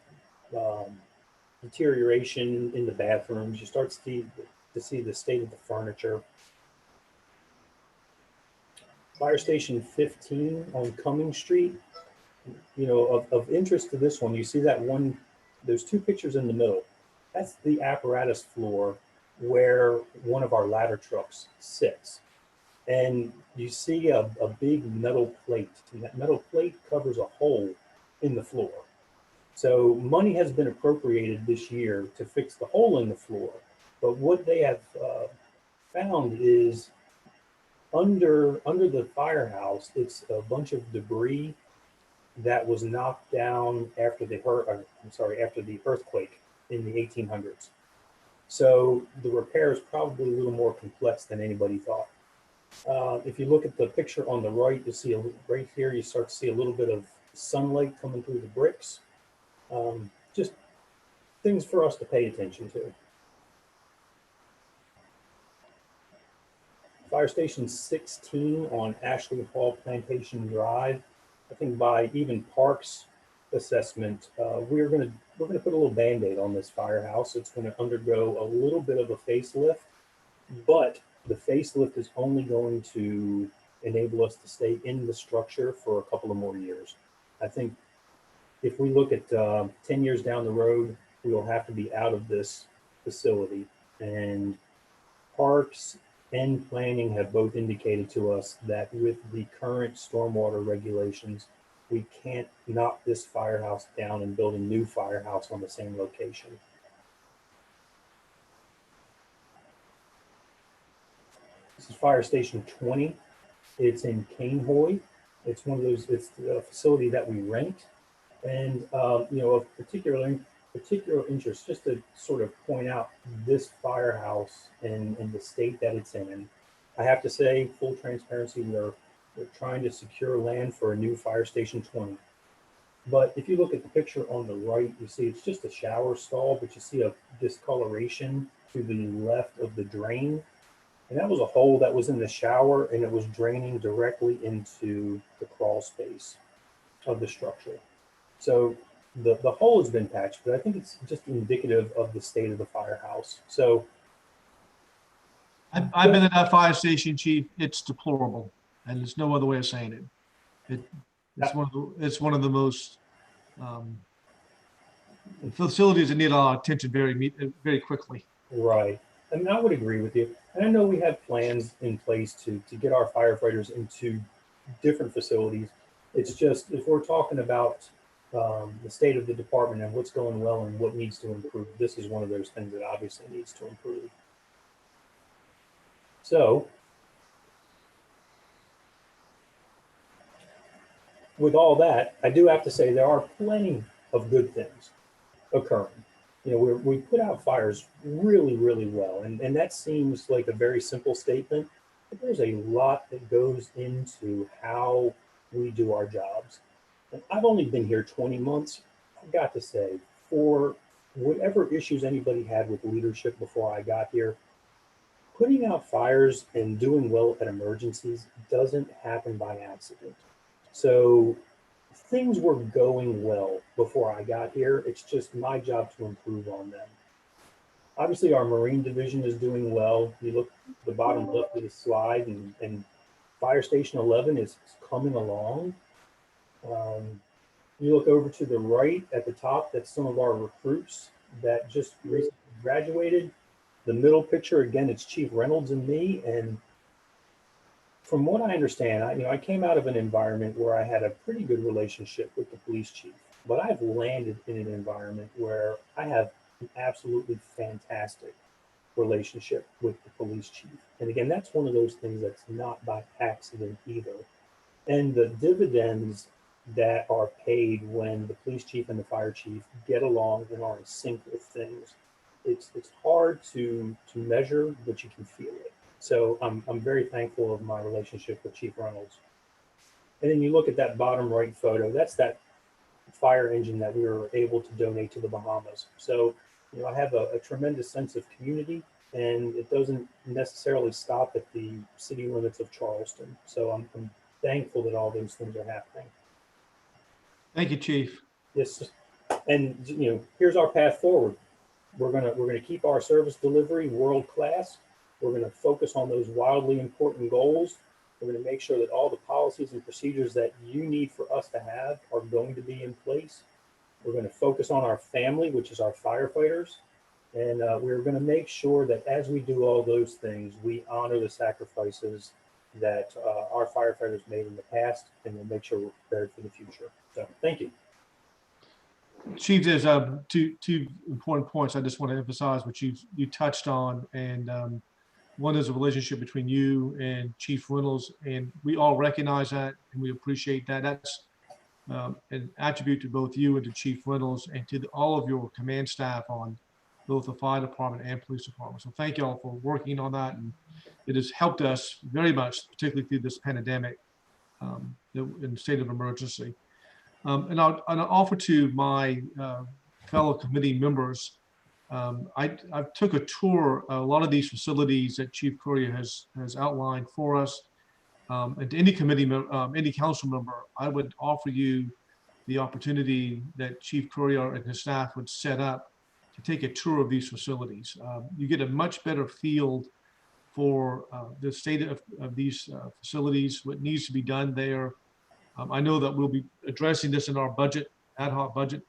deterioration in the bathrooms. You start to see the state of the furniture. Fire station 15 on Cumming Street. Of interest to this one, you see that one, there's two pictures in the middle. That's the apparatus floor where one of our ladder trucks sits. And you see a big metal plate, and that metal plate covers a hole in the floor. So money has been appropriated this year to fix the hole in the floor. But what they have found is under the firehouse, it's a bunch of debris that was knocked down after the earthquake in the 1800s. So the repair is probably a little more complex than anybody thought. If you look at the picture on the right, you see right here, you start to see a little bit of sunlight coming through the bricks. Just things for us to pay attention to. Fire Station 16 on Ashley Hall Plantation Drive. I think by even Parks assessment, we're going to put a little Band-Aid on this firehouse. It's going to undergo a little bit of a facelift, but the facelift is only going to enable us to stay in the structure for a couple of more years. I think if we look at 10 years down the road, we will have to be out of this facility. And Parks and Planning have both indicated to us that with the current stormwater regulations, we can't knock this firehouse down and build a new firehouse on the same location. This is Fire Station 20. It's in Canehoy. It's one of those, it's a facility that we rent. And, of particular interest, just to sort of point out this firehouse and the state that it's in. I have to say, full transparency, we're trying to secure land for a new Fire Station 20. But if you look at the picture on the right, you see it's just a shower stall, but you see a discoloration to the left of the drain. And that was a hole that was in the shower, and it was draining directly into the crawl space of the structure. So the hole has been patched, but I think it's just indicative of the state of the firehouse. So I've been at that fire station, chief. It's deplorable, and there's no other way of saying it. It's one of the most facilities that need a lot of attention very quickly. right. I mean, I would agree with you. And I know we have plans in place to get our firefighters into different facilities. It's just, if we're talking about the state of the department and what's going well and what needs to improve, this is one of those things that obviously needs to improve. So, with all that, I do have to say there are plenty of good things occurring. You know, we put out fires really, really well. And that seems like a very simple statement, but there's a lot that goes into how we do our jobs. And I've only been here 20 months. I've got to say, for whatever issues anybody had with leadership before I got here, putting out fires and doing well at emergencies doesn't happen by accident. So things were going well before I got here. It's just my job to improve on them. Obviously, our Marine division is doing well. You look at the bottom left of the slide, and Fire Station 11 is coming along. You look over to the right at the top, that's some of our recruits that just recently graduated. The middle picture, again, it's Chief Reynolds and me. And from what I understand, I came out of an environment where I had a pretty good relationship with the police chief, but I've landed in an environment where I have an absolutely fantastic relationship with the police chief. And again, that's one of those things that's not by accident either. And the dividends that are paid when the police chief and the fire chief get along and are in sync with things, it's hard to measure, but you can feel it. So I'm very thankful of my relationship with Chief Reynolds. And then you look at that bottom right photo, that's that fire engine that we were able to donate to the Bahamas. So, I have a tremendous sense of community, and it doesn't necessarily stop at the city limits of Charleston. So I'm thankful that all those things are happening. Thank you, chief. Yes. And, here's our path forward. We're gonna keep our service delivery world class. We're going to focus on those wildly important goals. We're going to make sure that all the policies and procedures that you need for us to have are going to be in place. We're going to focus on our family, which is our firefighters. And we're going to make sure that as we do all those things, we honor the sacrifices that our firefighters made in the past, and we'll make sure we're prepared for the future. So thank you. Chief, there's two important points I just want to emphasize, which you touched on. And one is a relationship between you and Chief Reynolds, and we all recognize that and we appreciate that. That's an attribute to both you and to Chief Reynolds and to all of your command staff on both the fire department and police department. So thank you all for working on that, and it has helped us very much, particularly through this pandemic in state of emergency. And I'll offer to my fellow committee members. I took a tour a lot of these facilities that Chief Currier has outlined for us. And to any committee, any council member, I would offer you the opportunity that Chief Currier and his staff would set up to take a tour of these facilities. You get a much better feel for the state of these facilities, what needs to be done there. I know that we'll be addressing this in our budget, ad hoc budget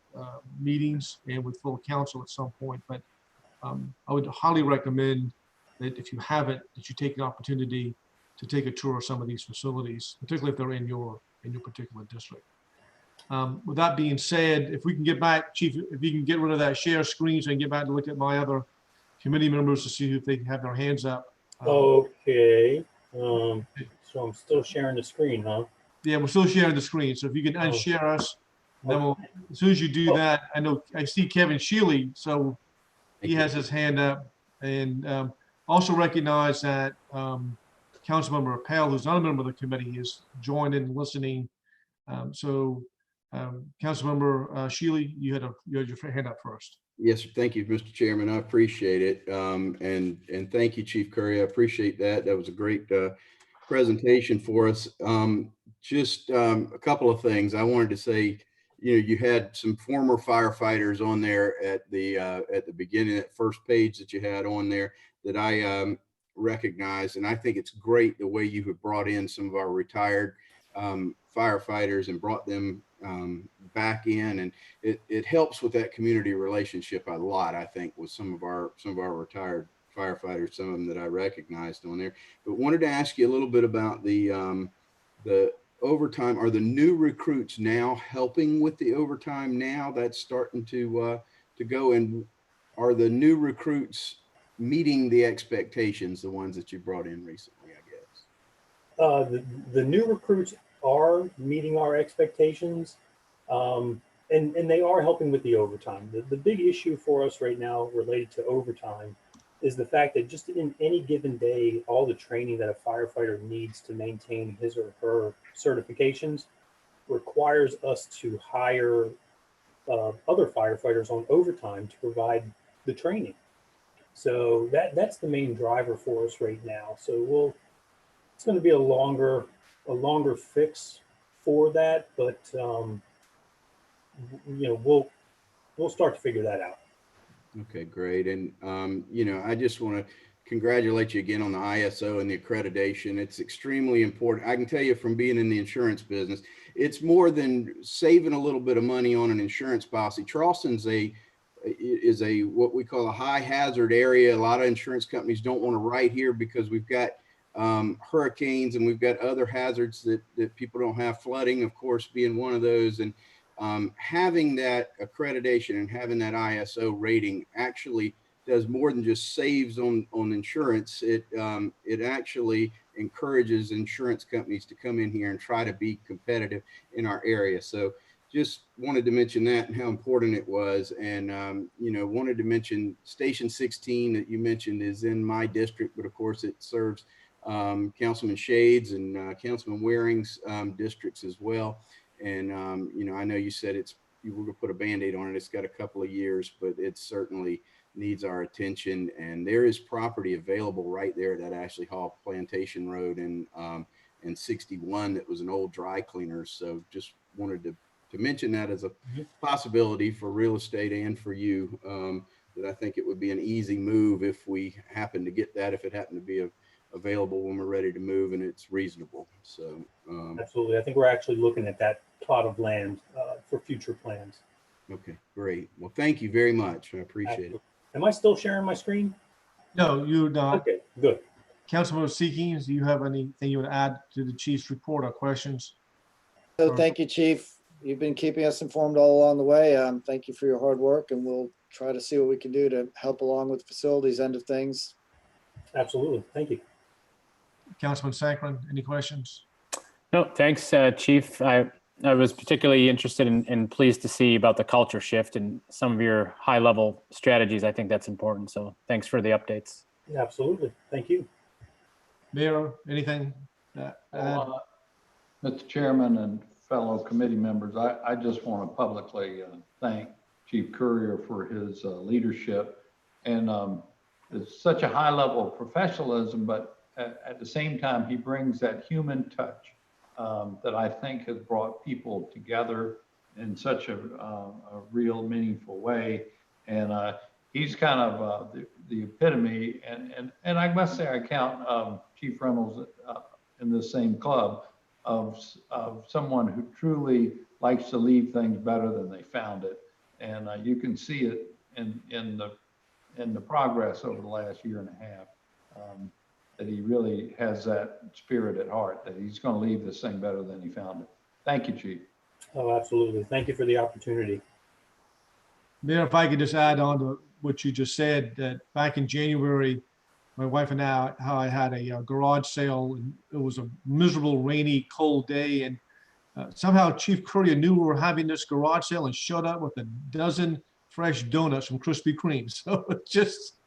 meetings and with full council at some point, but I would highly recommend that if you haven't, that you take an opportunity to take a tour of some of these facilities, particularly if they're in your particular district. With that being said, if we can get back, Chief, if you can get rid of that share screen so I can get back to look at my other committee members to see if they have their hands up. Okay. So I'm still sharing the screen, huh? Yeah, we're still sharing the screen. So if you can unshare us, then we'll, as soon as you do that, I see Kevin Shealy, so he has his hand up. And also recognize that Councilmember Appel, who's not a member of the committee, is joined in listening. So Councilmember Shealy, you had your hand up first. Yes, sir. Thank you, Mr. Chairman. I appreciate it. And thank you, Chief Curry. I appreciate that. That was a great presentation for us. Just a couple of things I wanted to say. You had some former firefighters on there at the beginning, that first page that you had on there that I recognize, and I think it's great the way you have brought in some of our retired firefighters and brought them back in, and it helps with that community relationship a lot. I think with some of our retired firefighters, some of them that I recognized on there. But wanted to ask you a little bit about the overtime. Are the new recruits now helping with the overtime now? That's starting to go, and are the new recruits meeting the expectations, the ones that you brought in recently, I guess? The new recruits are meeting our expectations, and they are helping with the overtime. The big issue for us right now related to overtime is the fact that just in any given day, all the training that a firefighter needs to maintain his or her certifications requires us to hire other firefighters on overtime to provide the training. So that's the main driver for us right now. So it's going to be a longer fix for that, but we'll start to figure that out. Okay, great. And I just want to congratulate you again on the ISO and the accreditation. It's extremely important. I can tell you from being in the insurance business, it's more than saving a little bit of money on an insurance policy. Charleston's is what we call a high hazard area. A lot of insurance companies don't want to write here because we've got hurricanes and we've got other hazards that people don't have, flooding, of course, being one of those. And having that accreditation and having that ISO rating actually does more than just saves on insurance. It actually encourages insurance companies to come in here and try to be competitive in our area. So just wanted to mention that and how important it was. And, wanted to mention Station 16 that you mentioned is in my district, but of course it serves Councilman Shades and Councilman Waring's districts as well. And, I know you said you were going to put a Band-Aid on it. It's got a couple of years, but it certainly needs our attention. And there is property available right there at that Ashley Hall Plantation Road and 61 that was an old dry cleaner. So just wanted to mention that as a possibility for real estate and for you, that I think it would be an easy move if we happen to get that, if it happened to be available when we're ready to move and it's reasonable. So absolutely. I think we're actually looking at that plot of land for future plans. Okay, great. Well, thank you very much. I appreciate it. Am I still sharing my screen? No, you're not. Okay, good. Councilmember Seekings, do you have anything you would add to the chief's report or questions? So thank you, Chief. You've been keeping us informed all along the way. Thank you for your hard work, and we'll try to see what we can do to help along with the facilities end of things. Absolutely. Thank you. Councilman Sankman, any questions? No, thanks, Chief. I was particularly interested and pleased to see about the culture shift and some of your high-level strategies. I think that's important. So thanks for the updates. Absolutely. Thank you. Mayor, anything? Mr. Chairman and fellow committee members, I just want to publicly thank Chief Courier for his leadership. And it's such a high level of professionalism, but at the same time, he brings that human touch that I think has brought people together in such a real meaningful way. And he's kind of the epitome. And I must say, I count Chief Reynolds in the same club of someone who truly likes to leave things better than they found it. And you can see it in the progress over the last year and a half, that he really has that spirit at heart, that he's going to leave this thing better than he found it. Thank you, Chief. Oh, absolutely. Thank you for the opportunity. Mayor, if I could just add on to what you just said, that back in January, my wife and I had a garage sale, and it was a miserable, rainy, cold day. And somehow Chief Courier knew we were having this garage sale and showed up with a dozen fresh donuts from Krispy Kreme. So it just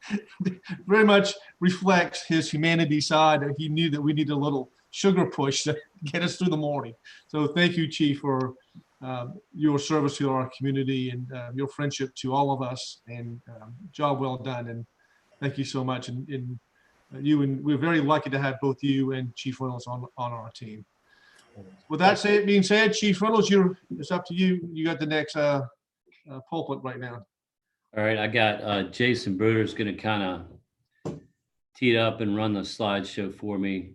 very much reflects his humanity side, that he knew that we needed a little sugar push to get us through the morning. So thank you, Chief, for your service to our community and your friendship to all of us, and job well done. And thank you so much. And we're very lucky to have both you and Chief Reynolds on our team. With that being said, Chief Reynolds, it's up to you. You got the next pulpit right now. All right, I got Jason Bruder's going to kind of tee it up and run the slideshow for me.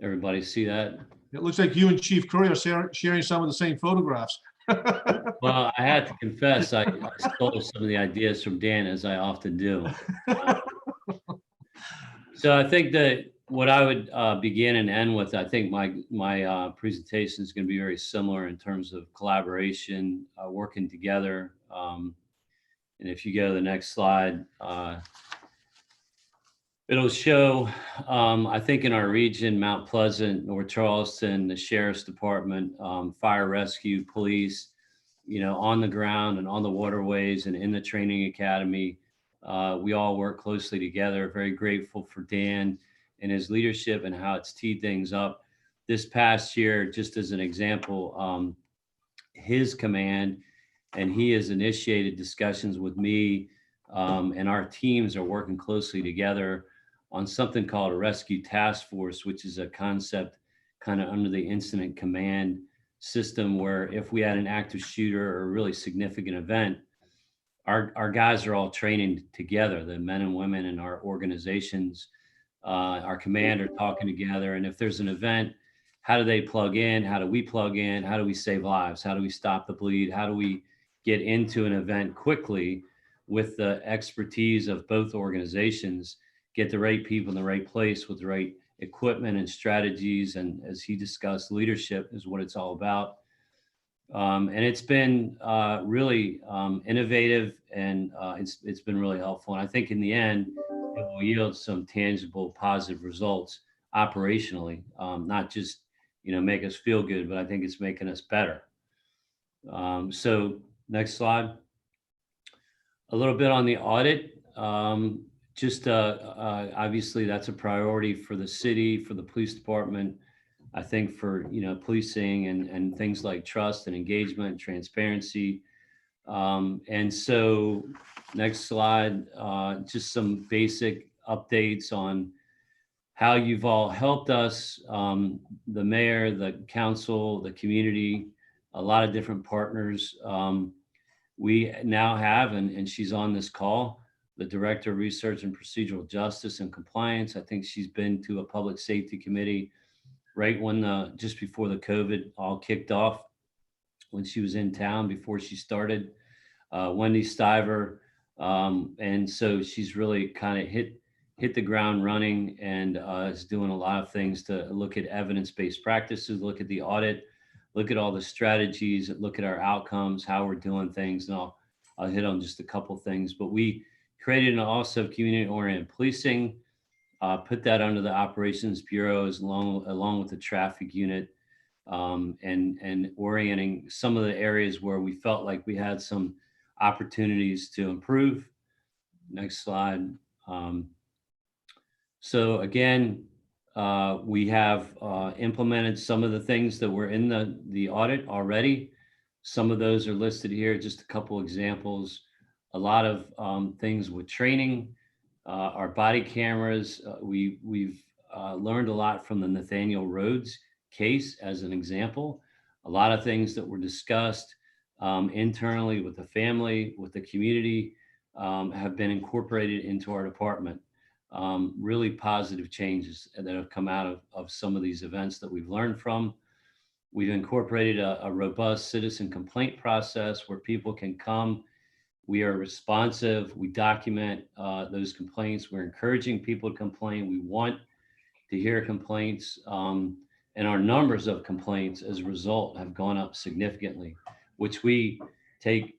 Everybody see that? It looks like you and Chief Curry are sharing some of the same photographs. Well, I have to confess, I stole some of the ideas from Dan, as I often do. So I think that what I would begin and end with, I think my presentation is going to be very similar in terms of collaboration, working together. And if you go to the next slide, it'll show, I think in our region, Mount Pleasant, North Charleston, the Sheriff's Department, Fire Rescue, Police, on the ground and on the waterways and in the training academy. We all work closely together. Very grateful for Dan and his leadership and how it's teed things up. This past year, just as an example, his command, and he has initiated discussions with me, and our teams are working closely together on something called a rescue task force, which is a concept kind of under the incident command system, where if we had an active shooter or a really significant event, our guys are all training together, the men and women in our organizations, our command are talking together. And if there's an event, how do they plug in? How do we plug in? How do we save lives? How do we stop the bleed? How do we get into an event quickly with the expertise of both organizations, get the right people in the right place with the right equipment and strategies? And as he discussed, leadership is what it's all about. And it's been really innovative, and it's been really helpful. And I think in the end, it will yield some tangible, positive results operationally, not just make us feel good, but I think it's making us better. So next slide. A little bit on the audit. Just obviously that's a priority for the city, for the police department. I think for policing and things like trust and engagement, transparency. And so next slide, just some basic updates on how you've all helped us, the mayor, the council, the community, a lot of different partners. We now have, and she's on this call, the Director of Research and Procedural Justice and Compliance. I think she's been to a public safety committee right when just before the COVID all kicked off, when she was in town before she started, Wendy Stiver. And so she's really kind of hit the ground running, and is doing a lot of things to look at evidence-based practices, look at the audit, look at all the strategies, look at our outcomes, how we're doing things. And I'll hit on just a couple things, but we created an office of community-oriented policing, put that under the Operations Bureaus along with the traffic unit, and orienting some of the areas where we felt like we had some opportunities to improve. Next slide. So again, we have implemented some of the things that were in the audit already. Some of those are listed here, just a couple examples. A lot of things with training, our body cameras. We've learned a lot from the Nathaniel Rhodes case as an example. A lot of things that were discussed internally with the family, with the community, have been incorporated into our department. Really positive changes that have come out of some of these events that we've learned from. We've incorporated a robust citizen complaint process where people can come. We are responsive. We document those complaints. We're encouraging people to complain. We want to hear complaints. And our numbers of complaints as a result have gone up significantly, which we take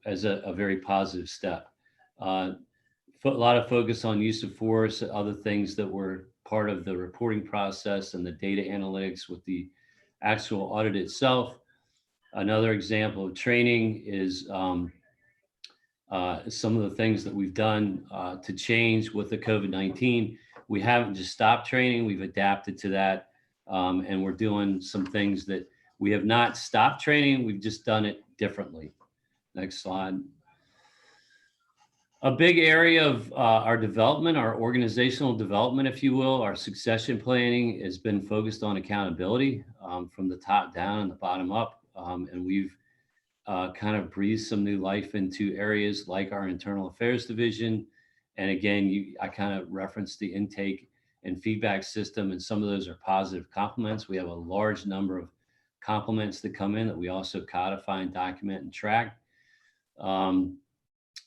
as a very positive step. A lot of focus on use of force, other things that were part of the reporting process and the data analytics with the actual audit itself. Another example of training is some of the things that we've done to change with the COVID-19. We haven't just stopped training, we've adapted to that. And we're doing some things that we have not stopped training. We've just done it differently. Next slide. A big area of our development, our organizational development, if you will, our succession planning has been focused on accountability from the top down and the bottom up. And we've kind of breathed some new life into areas like our internal affairs division. And again, I kind of referenced the intake and feedback system, and some of those are positive compliments. We have a large number of compliments that come in that we also codify and document and track.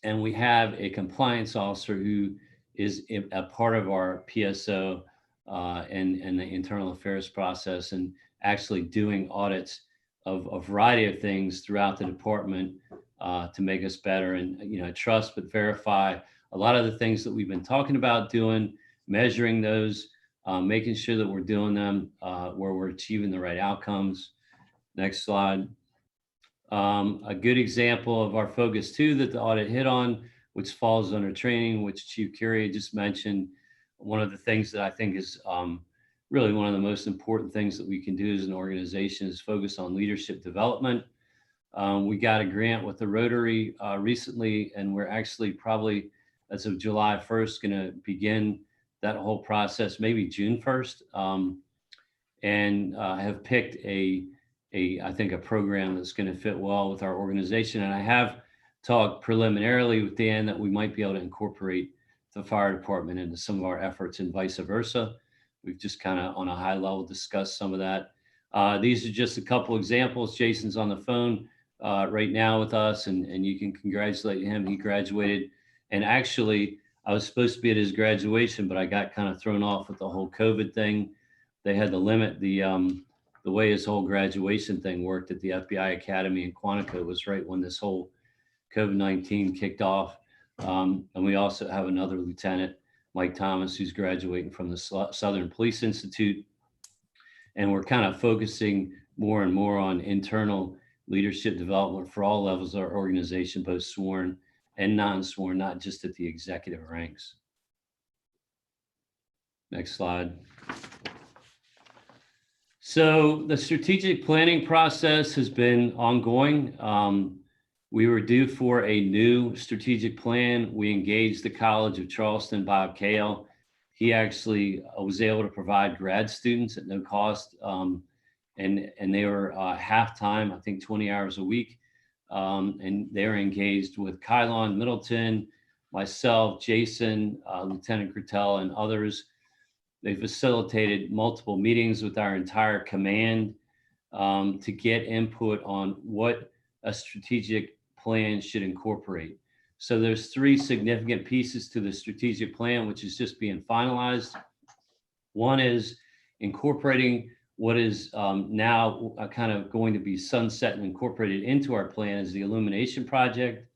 And we have a compliance officer who is a part of our PSO and the internal affairs process, and actually doing audits of a variety of things throughout the department to make us better. And, you know, trust but verify a lot of the things that we've been talking about doing, measuring those, making sure that we're doing them where we're achieving the right outcomes. Next slide. A good example of our focus too that the audit hit on, which falls under training, which Chief Curia just mentioned. One of the things that I think is really one of the most important things that we can do as an organization is focus on leadership development. We got a grant with the Rotary recently, and we're actually probably, as of July 1st, going to begin that whole process, maybe June 1st, and have picked I think a program that's going to fit well with our organization. And I have talked preliminarily with Dan that we might be able to incorporate the fire department into some of our efforts and vice versa. We've just kind of on a high level discussed some of that. These are just a couple examples. Jason's on the phone right now with us, and you can congratulate him. He graduated, and actually I was supposed to be at his graduation, but I got kind of thrown off with the whole COVID thing. They had to limit the way his whole graduation thing worked at the FBI Academy in Quantico was right when this whole COVID-19 kicked off. And we also have another lieutenant, Mike Thomas, who's graduating from the Southern Police Institute. And we're kind of focusing more and more on internal leadership development for all levels of our organization, both sworn and non-sworn, not just at the executive ranks. Next slide. So the strategic planning process has been ongoing. We were due for a new strategic plan. We engaged the College of Charleston, Bob Kale. He actually was able to provide grad students at no cost. And they were half-time, I think 20 hours a week. And they're engaged with Kylon Middleton, myself, Jason, Lieutenant Gertel, and others. They facilitated multiple meetings with our entire command to get input on what a strategic plan should incorporate. So there's 3 significant pieces to the strategic plan, which is just being finalized. One is incorporating what is now kind of going to be sunset and incorporated into our plan is the illumination project.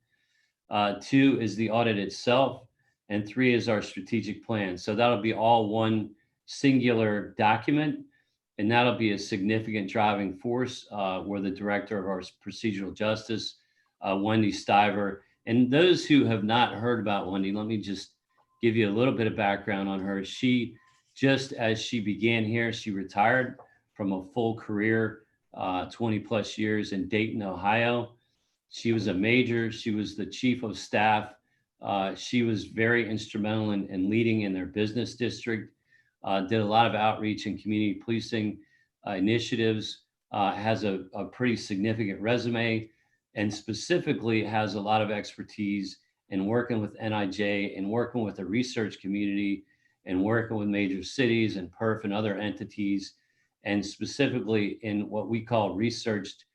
2 is the audit itself. And 3 is our strategic plan. So that'll be all one singular document, and that'll be a significant driving force where the director of our procedural justice, Wendy Stiver, and those who have not heard about Wendy, let me just give you a little bit of background on her. She, just as she began here, she retired from a full career, 20 plus years in Dayton, Ohio. She was a major, she was the chief of staff. She was very instrumental in leading in their business district. Did a lot of outreach and community policing initiatives, has a pretty significant resume, and specifically has a lot of expertise in working with NIJ and working with the research community and working with major cities and PERF and other entities, and specifically in what we call researched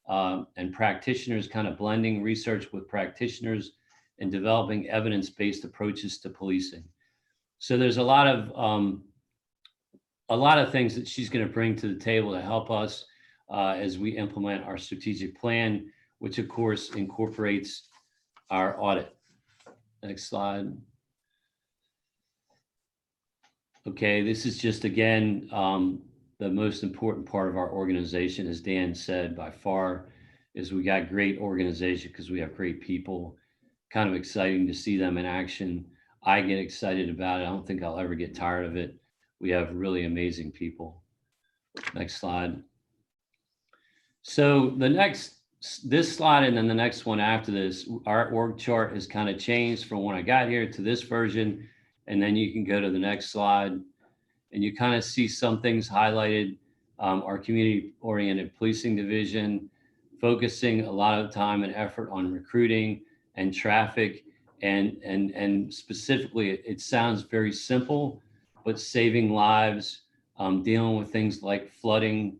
and practitioners, kind of blending research with practitioners and developing evidence-based approaches to policing. So there's a lot of things that she's going to bring to the table to help us as we implement our strategic plan, which of course incorporates our audit. Next slide. Okay, this is just, again, the most important part of our organization, as Dan said, by far, is we got great organization because we have great people. Kind of exciting to see them in action. I get excited about it. I don't think I'll ever get tired of it. We have really amazing people. Next slide. So this slide and then the next one after this, our org chart has kind of changed from when I got here to this version. And then you can go to the next slide and you kind of see some things highlighted. Our community-oriented policing division, focusing a lot of time and effort on recruiting and traffic. And specifically, it sounds very simple, but saving lives, dealing with things like flooding,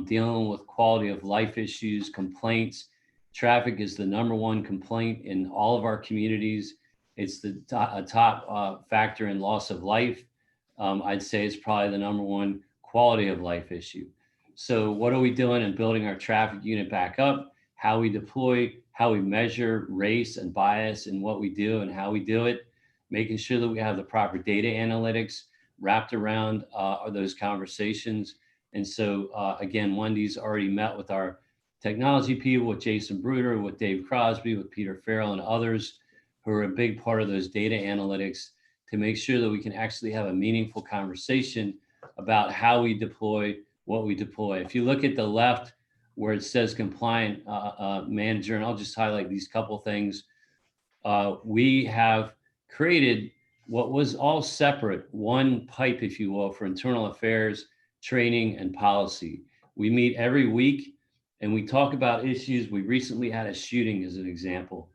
dealing with quality of life issues, complaints. Traffic is the #1 complaint in all of our communities. It's the top factor in loss of life. I'd say it's probably the #1 quality of life issue. So what are we doing in building our traffic unit back up? How we deploy, how we measure race and bias in what we do and how we do it, making sure that we have the proper data analytics wrapped around those conversations. And so again, Wendy's already met with our technology people, with Jason Bruder, with Dave Crosby, with Peter Farrell and others who are a big part of those data analytics to make sure that we can actually have a meaningful conversation about how we deploy, what we deploy. If you look at the left where it says compliant manager, and I'll just highlight these couple things, we have created what was all separate, one pipe, if you will, for internal affairs, training, and policy. We meet every week and we talk about issues. We recently had a shooting as an example.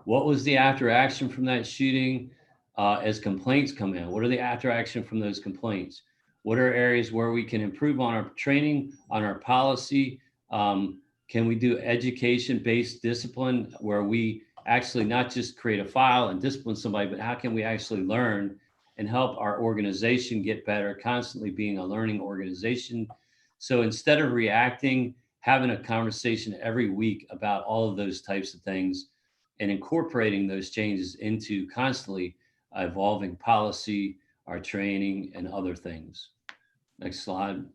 What was the after action from that shooting as complaints come in? What are the after action from those complaints? What are areas where we can improve on our training, on our policy? Can we do education-based discipline where we actually not just create a file and discipline somebody, but how can we actually learn and help our organization get better, constantly being a learning organization? So instead of reacting, having a conversation every week about all of those types of things and incorporating those changes into constantly evolving policy, our training, and other things. Next slide.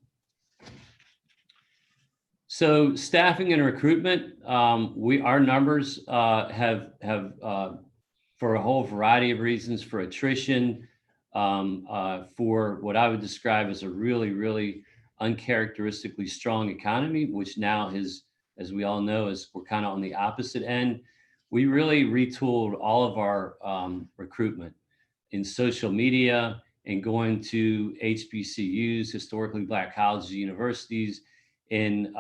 So staffing and recruitment, our numbers have for a whole variety of reasons, for attrition, for what I would describe as a really, really uncharacteristically strong economy, which now is, as we all know, we're kind of on the opposite end. We really retooled all of our recruitment in social media and going to HBCUs, historically Black colleges, universities, in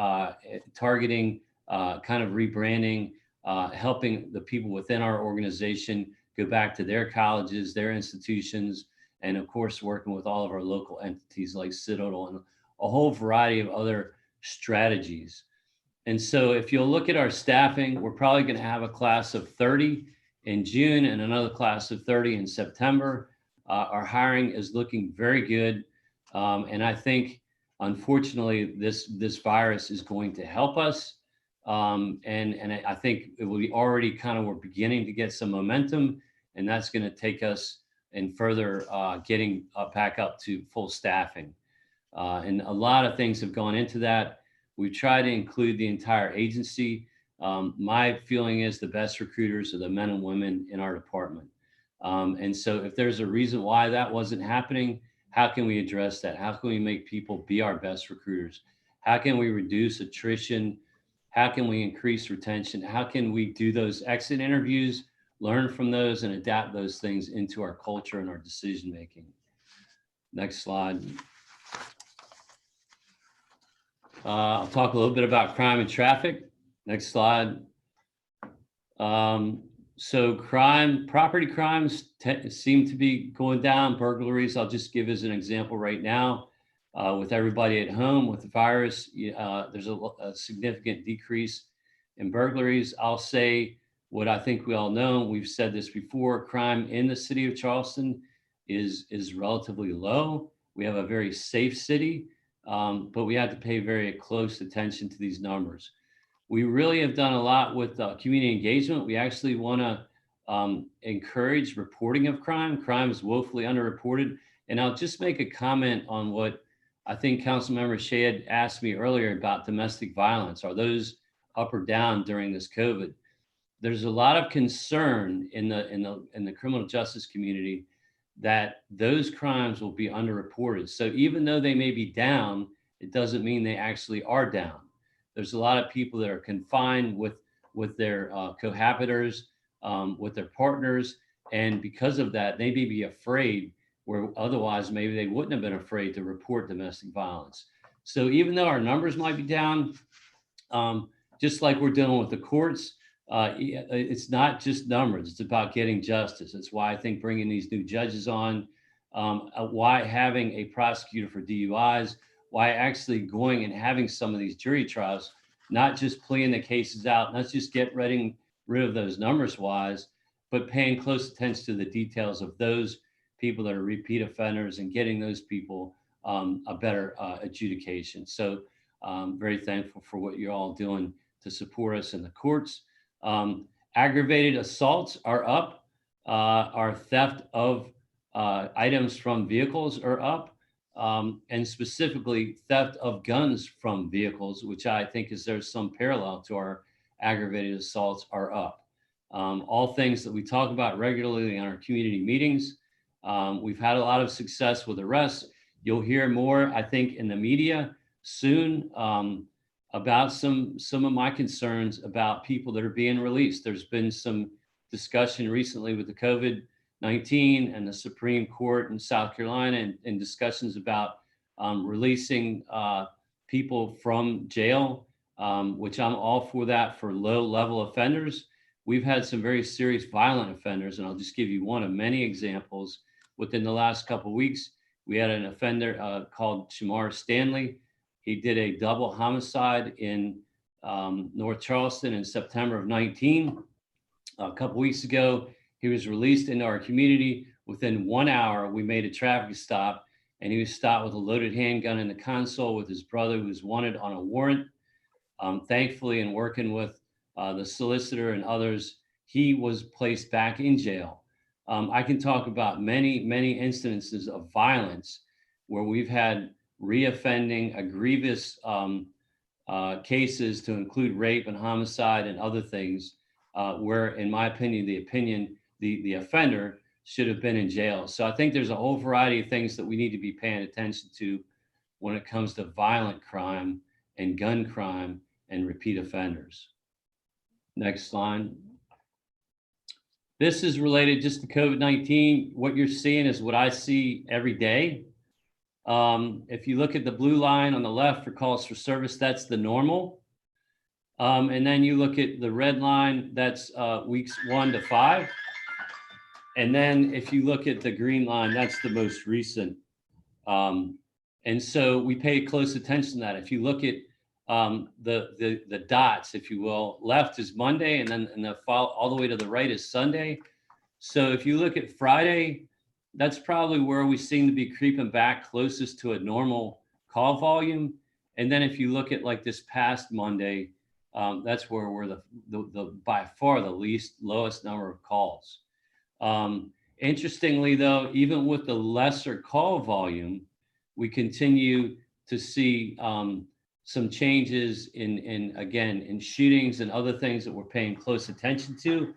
targeting, kind of rebranding, helping the people within our organization go back to their colleges, their institutions, and of course, working with all of our local entities like Citadel and a whole variety of other strategies. And so if you'll look at our staffing, we're probably going to have a class of 30 in June and another class of 30 in September. Our hiring is looking very good. And I think, unfortunately, this virus is going to help us. And I think it will be already kind of, we're beginning to get some momentum, and that's going to take us in further getting back up to full staffing. And a lot of things have gone into that. We try to include the entire agency. My feeling is the best recruiters are the men and women in our department. And so if there's a reason why that wasn't happening, how can we address that? How can we make people be our best recruiters? How can we reduce attrition? How can we increase retention? How can we do those exit interviews, learn from those, and adapt those things into our culture and our decision-making? Next slide. I'll talk a little bit about crime and traffic. Next slide. So property crimes seem to be going down. Burglaries, I'll just give as an example right now. With everybody at home with the virus, there's a significant decrease in burglaries. I'll say what I think we all know, we've said this before, crime in the city of Charleston is relatively low. We have a very safe city, but we have to pay very close attention to these numbers. We really have done a lot with community engagement. We actually want to encourage reporting of crime. Crime is woefully underreported. And I'll just make a comment on what I think Councilmember Shea had asked me earlier about domestic violence. Are those up or down during this COVID? There's a lot of concern in the criminal justice community that those crimes will be underreported. So even though they may be down, it doesn't mean they actually are down. There's a lot of people that are confined with their cohabitors, with their partners. And because of that, they may be afraid, where otherwise maybe they wouldn't have been afraid to report domestic violence. So even though our numbers might be down, just like we're dealing with the courts, it's not just numbers, it's about getting justice. That's why I think bringing these new judges on, why having a prosecutor for DUIs, why actually going and having some of these jury trials, not just pleading the cases out, not just rid of those numbers wise, but paying close attention to the details of those people that are repeat offenders and getting those people a better adjudication. So very thankful for what you're all doing to support us in the courts. Aggravated assaults are up. Our theft of items from vehicles are up. And specifically theft of guns from vehicles, which I think there's some parallel to our aggravated assaults, are up. All things that we talk about regularly in our community meetings. We've had a lot of success with arrests. You'll hear more, I think, in the media soon about some of my concerns about people that are being released. There's been some discussion recently with the COVID-19 and the Supreme Court in South Carolina and discussions about releasing people from jail, which I'm all for that for low-level offenders. We've had some very serious violent offenders, and I'll just give you one of many examples. Within the last couple of weeks, we had an offender called Shamar Stanley. He did a double homicide in North Charleston in September of 19. A couple weeks ago, he was released into our community. Within 1 hour, we made a traffic stop, and he was stopped with a loaded handgun in the console with his brother, who was wanted on a warrant. Thankfully, in working with the solicitor and others, he was placed back in jail. I can talk about many, many instances of violence where we've had reoffending, egregious cases to include rape and homicide and other things, where, in my opinion, the offender should have been in jail. So I think there's a whole variety of things that we need to be paying attention to when it comes to violent crime and gun crime and repeat offenders. Next slide. This is related just to COVID-19. What you're seeing is what I see every day. If you look at the blue line on the left for calls for service, that's the normal. And then you look at the red line, that's weeks 1 to 5. And then if you look at the green line, that's the most recent. And so we pay close attention to that. If you look at the dots, if you will, left is Monday, and then all the way to the right is Sunday. So if you look at Friday, that's probably where we seem to be creeping back closest to a normal call volume. And then if you look at like this past Monday, that's where we're the by far the lowest number of calls. Interestingly though, even with the lesser call volume, we continue to see some changes in shootings and other things that we're paying close attention to.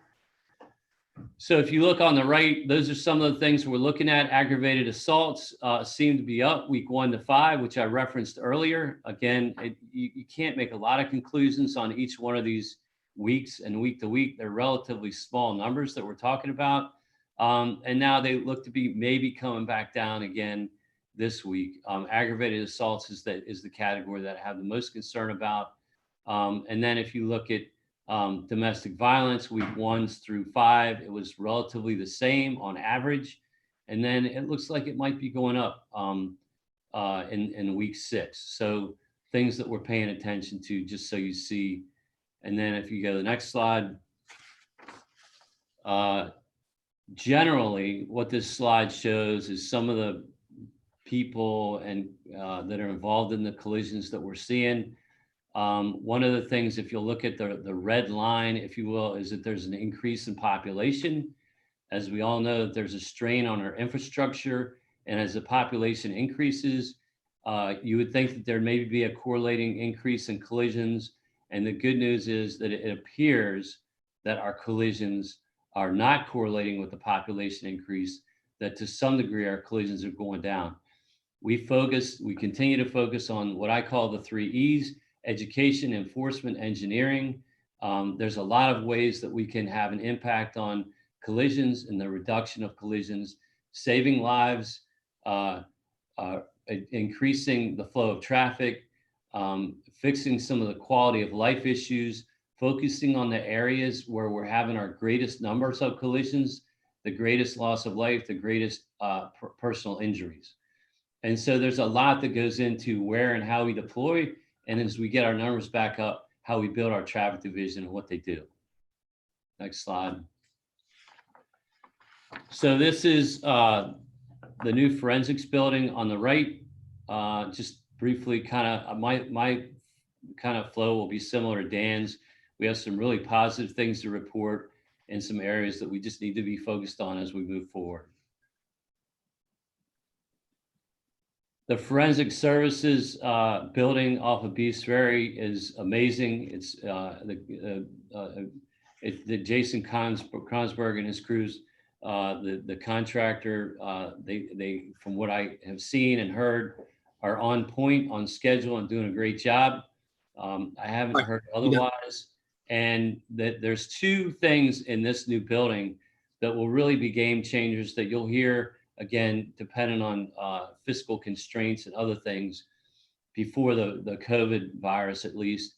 So if you look on the right, those are some of the things we're looking at. Aggravated assaults seem to be up week 1 to 5, which I referenced earlier. Again, you can't make a lot of conclusions on each one of these weeks, and week to week, they're relatively small numbers that we're talking about. And now they look to be maybe coming back down again this week. Aggravated assaults is the category that I have the most concern about. And then if you look at domestic violence, week 1 through 5, it was relatively the same on average. And then it looks like it might be going up in week 6. So things that we're paying attention to, just so you see. And then if you go to the next slide, generally what this slide shows is some of the people and that are involved in the collisions that we're seeing. One of the things, if you'll look at the red line, if you will, is that there's an increase in population. As we all know, that there's a strain on our infrastructure, and as the population increases, you would think that there may be a correlating increase in collisions. And the good news is that it appears that our collisions are not correlating with the population increase, that to some degree our collisions are going down. We continue to focus on what I call the 3 E's: education, enforcement, engineering. There's a lot of ways that we can have an impact on collisions and the reduction of collisions, saving lives, increasing the flow of traffic, fixing some of the quality of life issues, focusing on the areas where we're having our greatest numbers of collisions, the greatest loss of life, the greatest personal injuries. And so there's a lot that goes into where and how we deploy. And as we get our numbers back up, how we build our traffic division and what they do. Next slide. So this is the new forensics building on the right. Just briefly, my kind of flow will be similar to Dan's. We have some really positive things to report and some areas that we just need to be focused on as we move forward. The forensic services building off of Beast Ferry is amazing. It's the Jason Konsberg and his crews, the contractor, they, from what I have seen and heard, are on point, on schedule, and doing a great job. I haven't heard otherwise. And that there's 2 things in this new building that will really be game changers that you'll hear, again, depending on fiscal constraints and other things before the COVID virus, at least,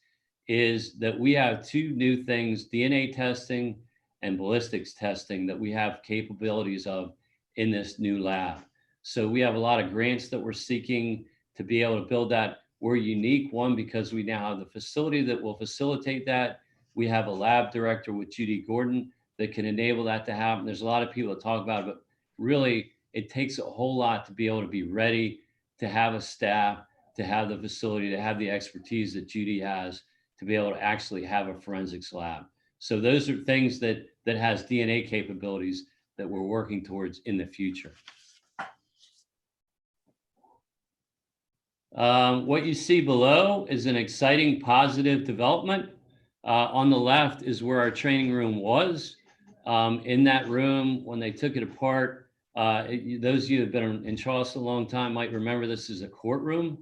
is that we have 2 new things: DNA testing and ballistics testing, that we have capabilities of in this new lab. So we have a lot of grants that we're seeking to be able to build that. We're unique, one, because we now have the facility that will facilitate that. We have a lab director with Judy Gordon that can enable that to happen. There's a lot of people that talk about it, but really it takes a whole lot to be able to be ready, to have a staff, to have the facility, to have the expertise that Judy has, to be able to actually have a forensics lab. So those are things that has DNA capabilities that we're working towards in the future. What you see below is an exciting positive development. On the left is where our training room was. In that room, when they took it apart, those of you who have been in Charleston a long time might remember this is a courtroom.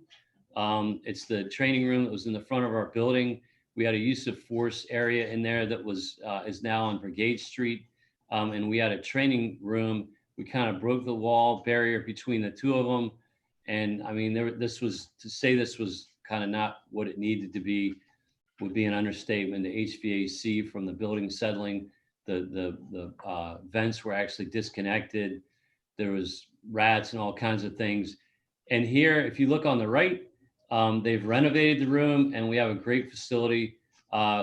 It's the training room that was in the front of our building. We had a use of force area in there that was is now on Brigade Street. And we had a training room. We kind of broke the wall barrier between the 2 of them. And I mean, this was kind of not what it needed to be, would be an understatement. The HVAC from the building settling, the vents were actually disconnected. There was rats and all kinds of things. And here, if you look on the right, they've renovated the room, and we have a great facility,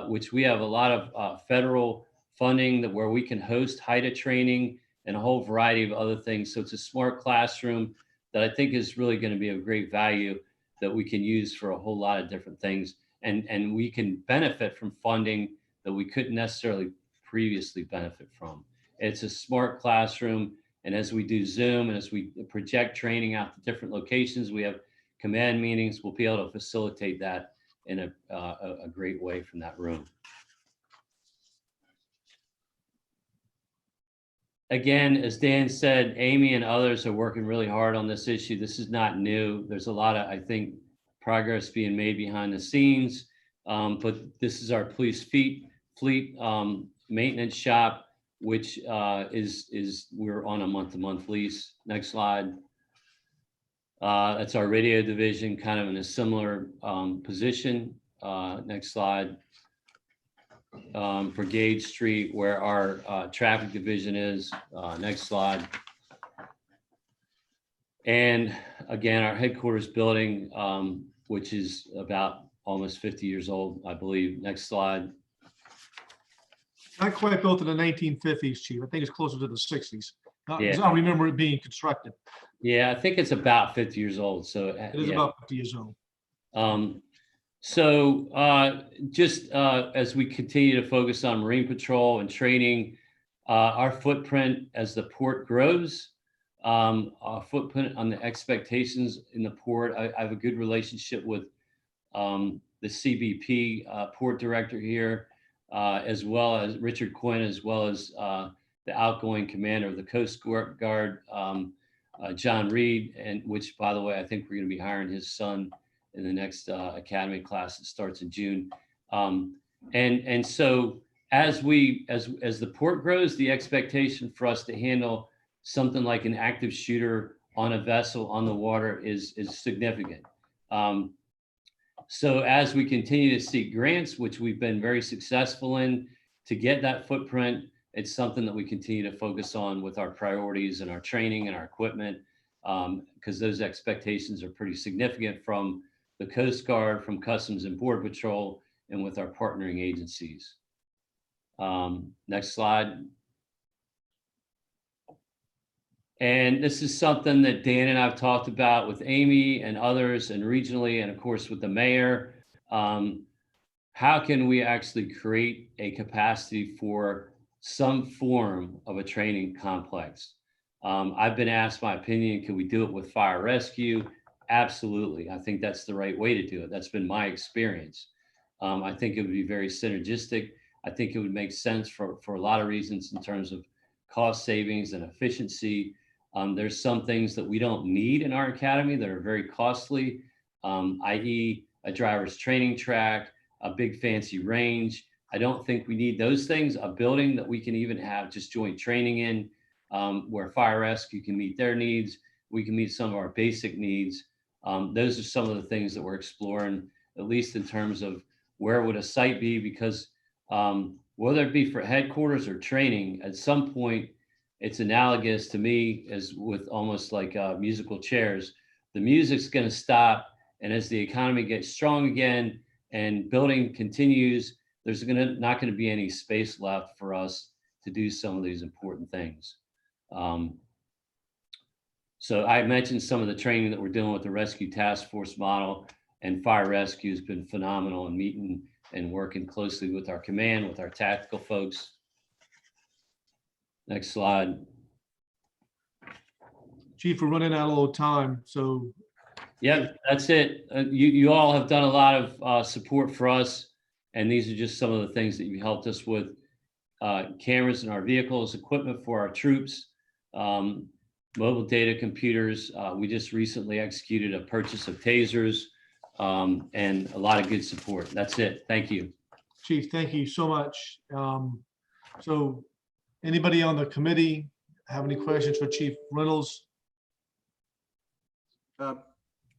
which we have a lot of federal funding where we can host HIDA training and a whole variety of other things. So it's a smart classroom that I think is really going to be of great value that we can use for a whole lot of different things. And we can benefit from funding that we couldn't necessarily previously benefit from. It's a smart classroom. And as we do Zoom and as we project training out to different locations, we have command meetings, we'll be able to facilitate that in a great way from that room. Again, as Dan said, Amy and others are working really hard on this issue. This is not new. There's a lot of, I think, progress being made behind the scenes. But this is our police fleet maintenance shop, which is we're on a month-to-month lease. Next slide. That's our radio division, kind of in a similar position. Next slide. Brigade Street, where our traffic division is. Next slide. And again, our headquarters building, which is about almost 50 years old, I believe. Next slide. Not quite built in the 1950s, Chief. I think it's closer to the 60s. Yeah. I don't remember it being constructed. Yeah, I think it's about 50 years old. So It is about 50 years old. Just as we continue to focus on Marine Patrol and training, our footprint as the port grows, our footprint on the expectations in the port. I have a good relationship with the CBP port director here, as well as Richard Quinn, as well as the outgoing commander of the Coast Guard, John Reed, and which, by the way, I think we're going to be hiring his son in the next academy class that starts in June. And so as the port grows, the expectation for us to handle something like an active shooter on a vessel on the water is significant. So as we continue to seek grants, which we've been very successful in, to get that footprint, it's something that we continue to focus on with our priorities and our training and our equipment, because those expectations are pretty significant from the Coast Guard, from Customs and Border Patrol, and with our partnering agencies. Next slide. And this is something that Dan and I've talked about with Amy and others, and regionally, and of course with the mayor. How can we actually create a capacity for some form of a training complex? I've been asked my opinion, can we do it with fire rescue? Absolutely. I think that's the right way to do it. That's been my experience. I think it would be very synergistic. I think it would make sense for a lot of reasons in terms of cost savings and efficiency. There's some things that we don't need in our academy that are very costly, i.e. a driver's training track, a big fancy range. I don't think we need those things. A building that we can even have just joint training in, where fire rescue can meet their needs. We can meet some of our basic needs. Those are some of the things that we're exploring, at least in terms of where would a site be, because whether it be for headquarters or training, at some point, it's analogous to me as with almost like musical chairs. The music's going to stop, and as the economy gets strong again and building continues, there's not going to be any space left for us to do some of these important things. So I mentioned some of the training that we're doing with the Rescue Task Force model, and fire rescue has been phenomenal in meeting and working closely with our command, with our tactical folks. Next slide. Chief, we're running out of a little time, so. Yep, that's it. You all have done a lot of support for us, and these are just some of the things that you helped us with. Cameras in our vehicles, equipment for our troops, mobile data computers. We just recently executed a purchase of tasers, and a lot of good support. That's it. Thank you. Chief, thank you so much. So anybody on the committee have any questions for Chief Reynolds?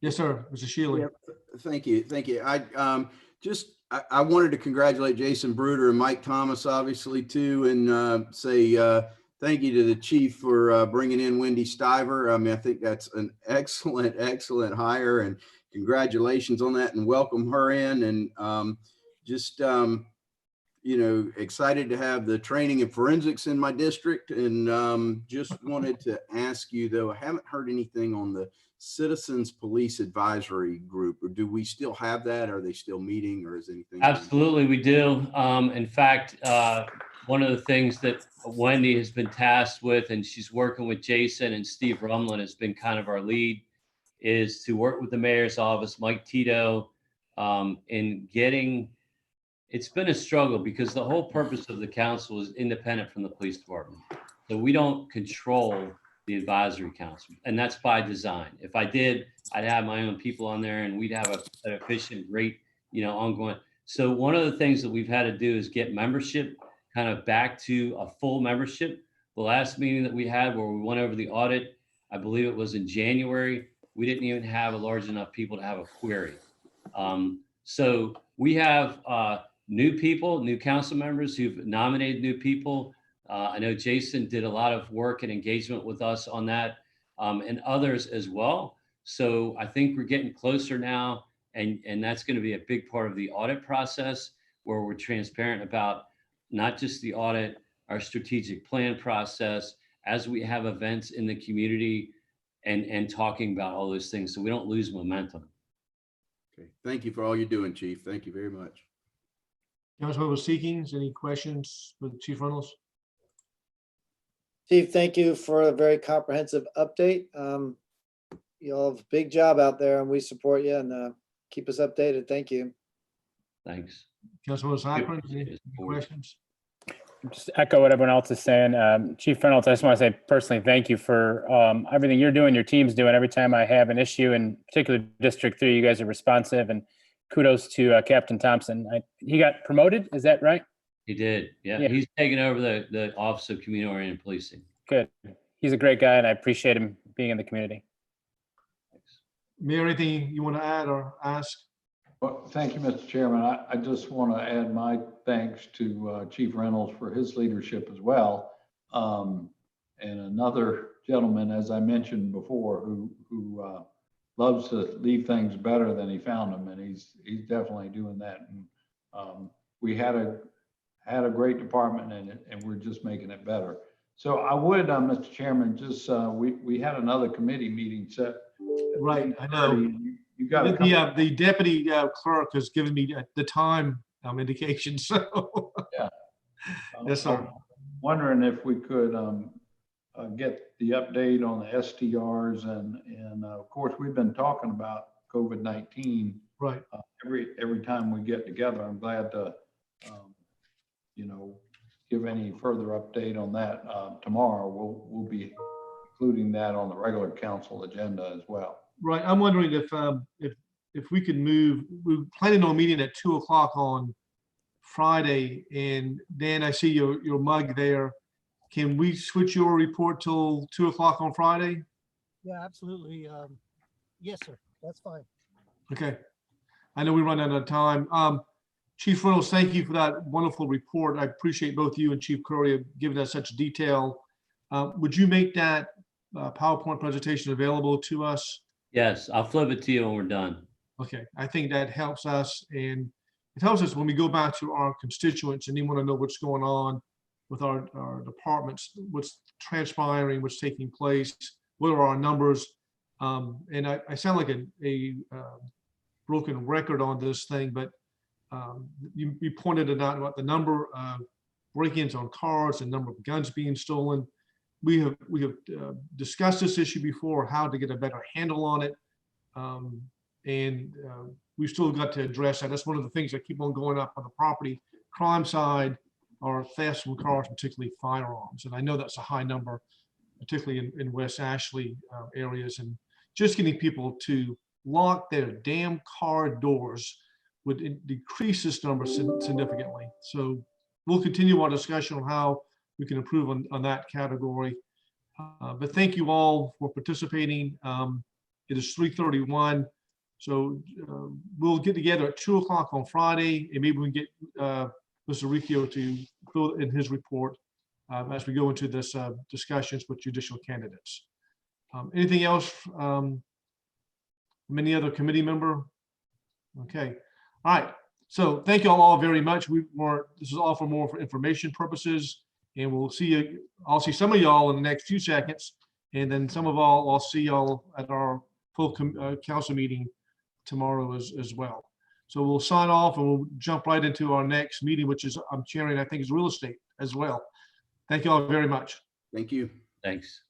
Yes, sir. Mr. Shealy. Yeah, thank you. Thank you. I wanted to congratulate Jason Bruder and Mike Thomas, obviously, too, and say thank you to the chief for bringing in Wendy Stiver. I mean, I think that's an excellent, excellent hire, and congratulations on that, and welcome her in. And you know, excited to have the training in forensics in my district. And just wanted to ask you, though, I haven't heard anything on the Citizens Police Advisory Group, or do we still have that? Are they still meeting, or is anything? Absolutely, we do. In fact, one of the things that Wendy has been tasked with, and she's working with Jason and Steve Rumlin, has been kind of our lead, is to work with the mayor's office, Mike Tito, in getting. It's been a struggle because the whole purpose of the council is independent from the police department. So we don't control the advisory council, and that's by design. If I did, I'd have my own people on there, and we'd have an efficient, great, ongoing. So one of the things that we've had to do is get membership kind of back to a full membership. The last meeting that we had where we went over the audit, I believe it was in January, we didn't even have a large enough people to have a query. So we have new people, new council members who've nominated new people. I know Jason did a lot of work and engagement with us on that, and others as well. So I think we're getting closer now, and that's going to be a big part of the audit process, where we're transparent about not just the audit, our strategic plan process, as we have events in the community, and talking about all those things, so we don't lose momentum. Okay, thank you for all you're doing, Chief. Thank you very much. Councilmember Seekings, any questions with Chief Reynolds? Chief, thank you for a very comprehensive update. You all have a big job out there, and we support you, and keep us updated. Thank you. Thanks. Councilmember Saccharin, any questions? just echo what everyone else is saying. Chief Reynolds, I just want to say personally, thank you for everything you're doing, your team's doing. Every time I have an issue, in particular District 3, you guys are responsive, and kudos to Captain Thompson. He got promoted, is that right? He did. Yeah. Yeah. He's taken over the Office of Community-Oriented Policing. Good. He's a great guy, and I appreciate him being in the community. Mayor, anything you want to add or ask? Well, thank you, Mr. Chairman. I just want to add my thanks to Chief Reynolds for his leadership as well. And another gentleman, as I mentioned before, who loves to leave things better than he found them, and he's definitely doing that. And we had a great department in it, and we're just making it better. So I would, Mr. Chairman, just we had another committee meeting set. Right, I know. You got the deputy clerk has given me the time indication. So yeah. Yes, sir. I'm wondering if we could get the update on the STRs and of course we've been talking about COVID-19 right every time we get together. I'm glad to give any further update on that tomorrow. We'll be including that on the regular council agenda as well. Right. I'm wondering if we could move. We're planning on meeting at 2 o'clock on Friday. And Dan, I see your mug there. Can we switch your report till 2 o'clock on Friday? Yeah, absolutely. Yes, sir. That's fine. Okay. I know we run out of time. Chief Reynolds, thank you for that wonderful report. I appreciate both you and Chief Curry giving us such detail. Would you make that PowerPoint presentation available to us? Yes, I'll flip it to you when we're done. Okay, I think that helps us, and it helps us when we go back to our constituents and they want to know what's going on with our departments, what's transpiring, what's taking place, what are our numbers. And I sound like a broken record on this thing, but you pointed it out about the number of break-ins on cars, the number of guns being stolen. We have discussed this issue before, how to get a better handle on it. And we've still got to address that. That's one of the things that keep on going up on the property crime side, are thefts from cars, particularly firearms. And I know that's a high number, particularly in West Ashley areas. And just getting people to lock their damn car doors would decrease this number significantly. So we'll continue our discussion on how we can improve on that category. But thank you all for participating. It is 3:31. So we'll get together at 2 o'clock on Friday, and maybe we can get Mr. Riccio to fill in his report as we go into this discussions with judicial candidates. Anything else from any other committee member? Okay. All right. So thank you all very much. This is all for more for information purposes, and we'll see you. I'll see some of y'all in the next few seconds, and then some of I'll see y'all at our full council meeting tomorrow as well. So we'll sign off and we'll jump right into our next meeting, which is I'm chairing, I think, is real estate as well. Thank you all very much. Thank you. Thanks.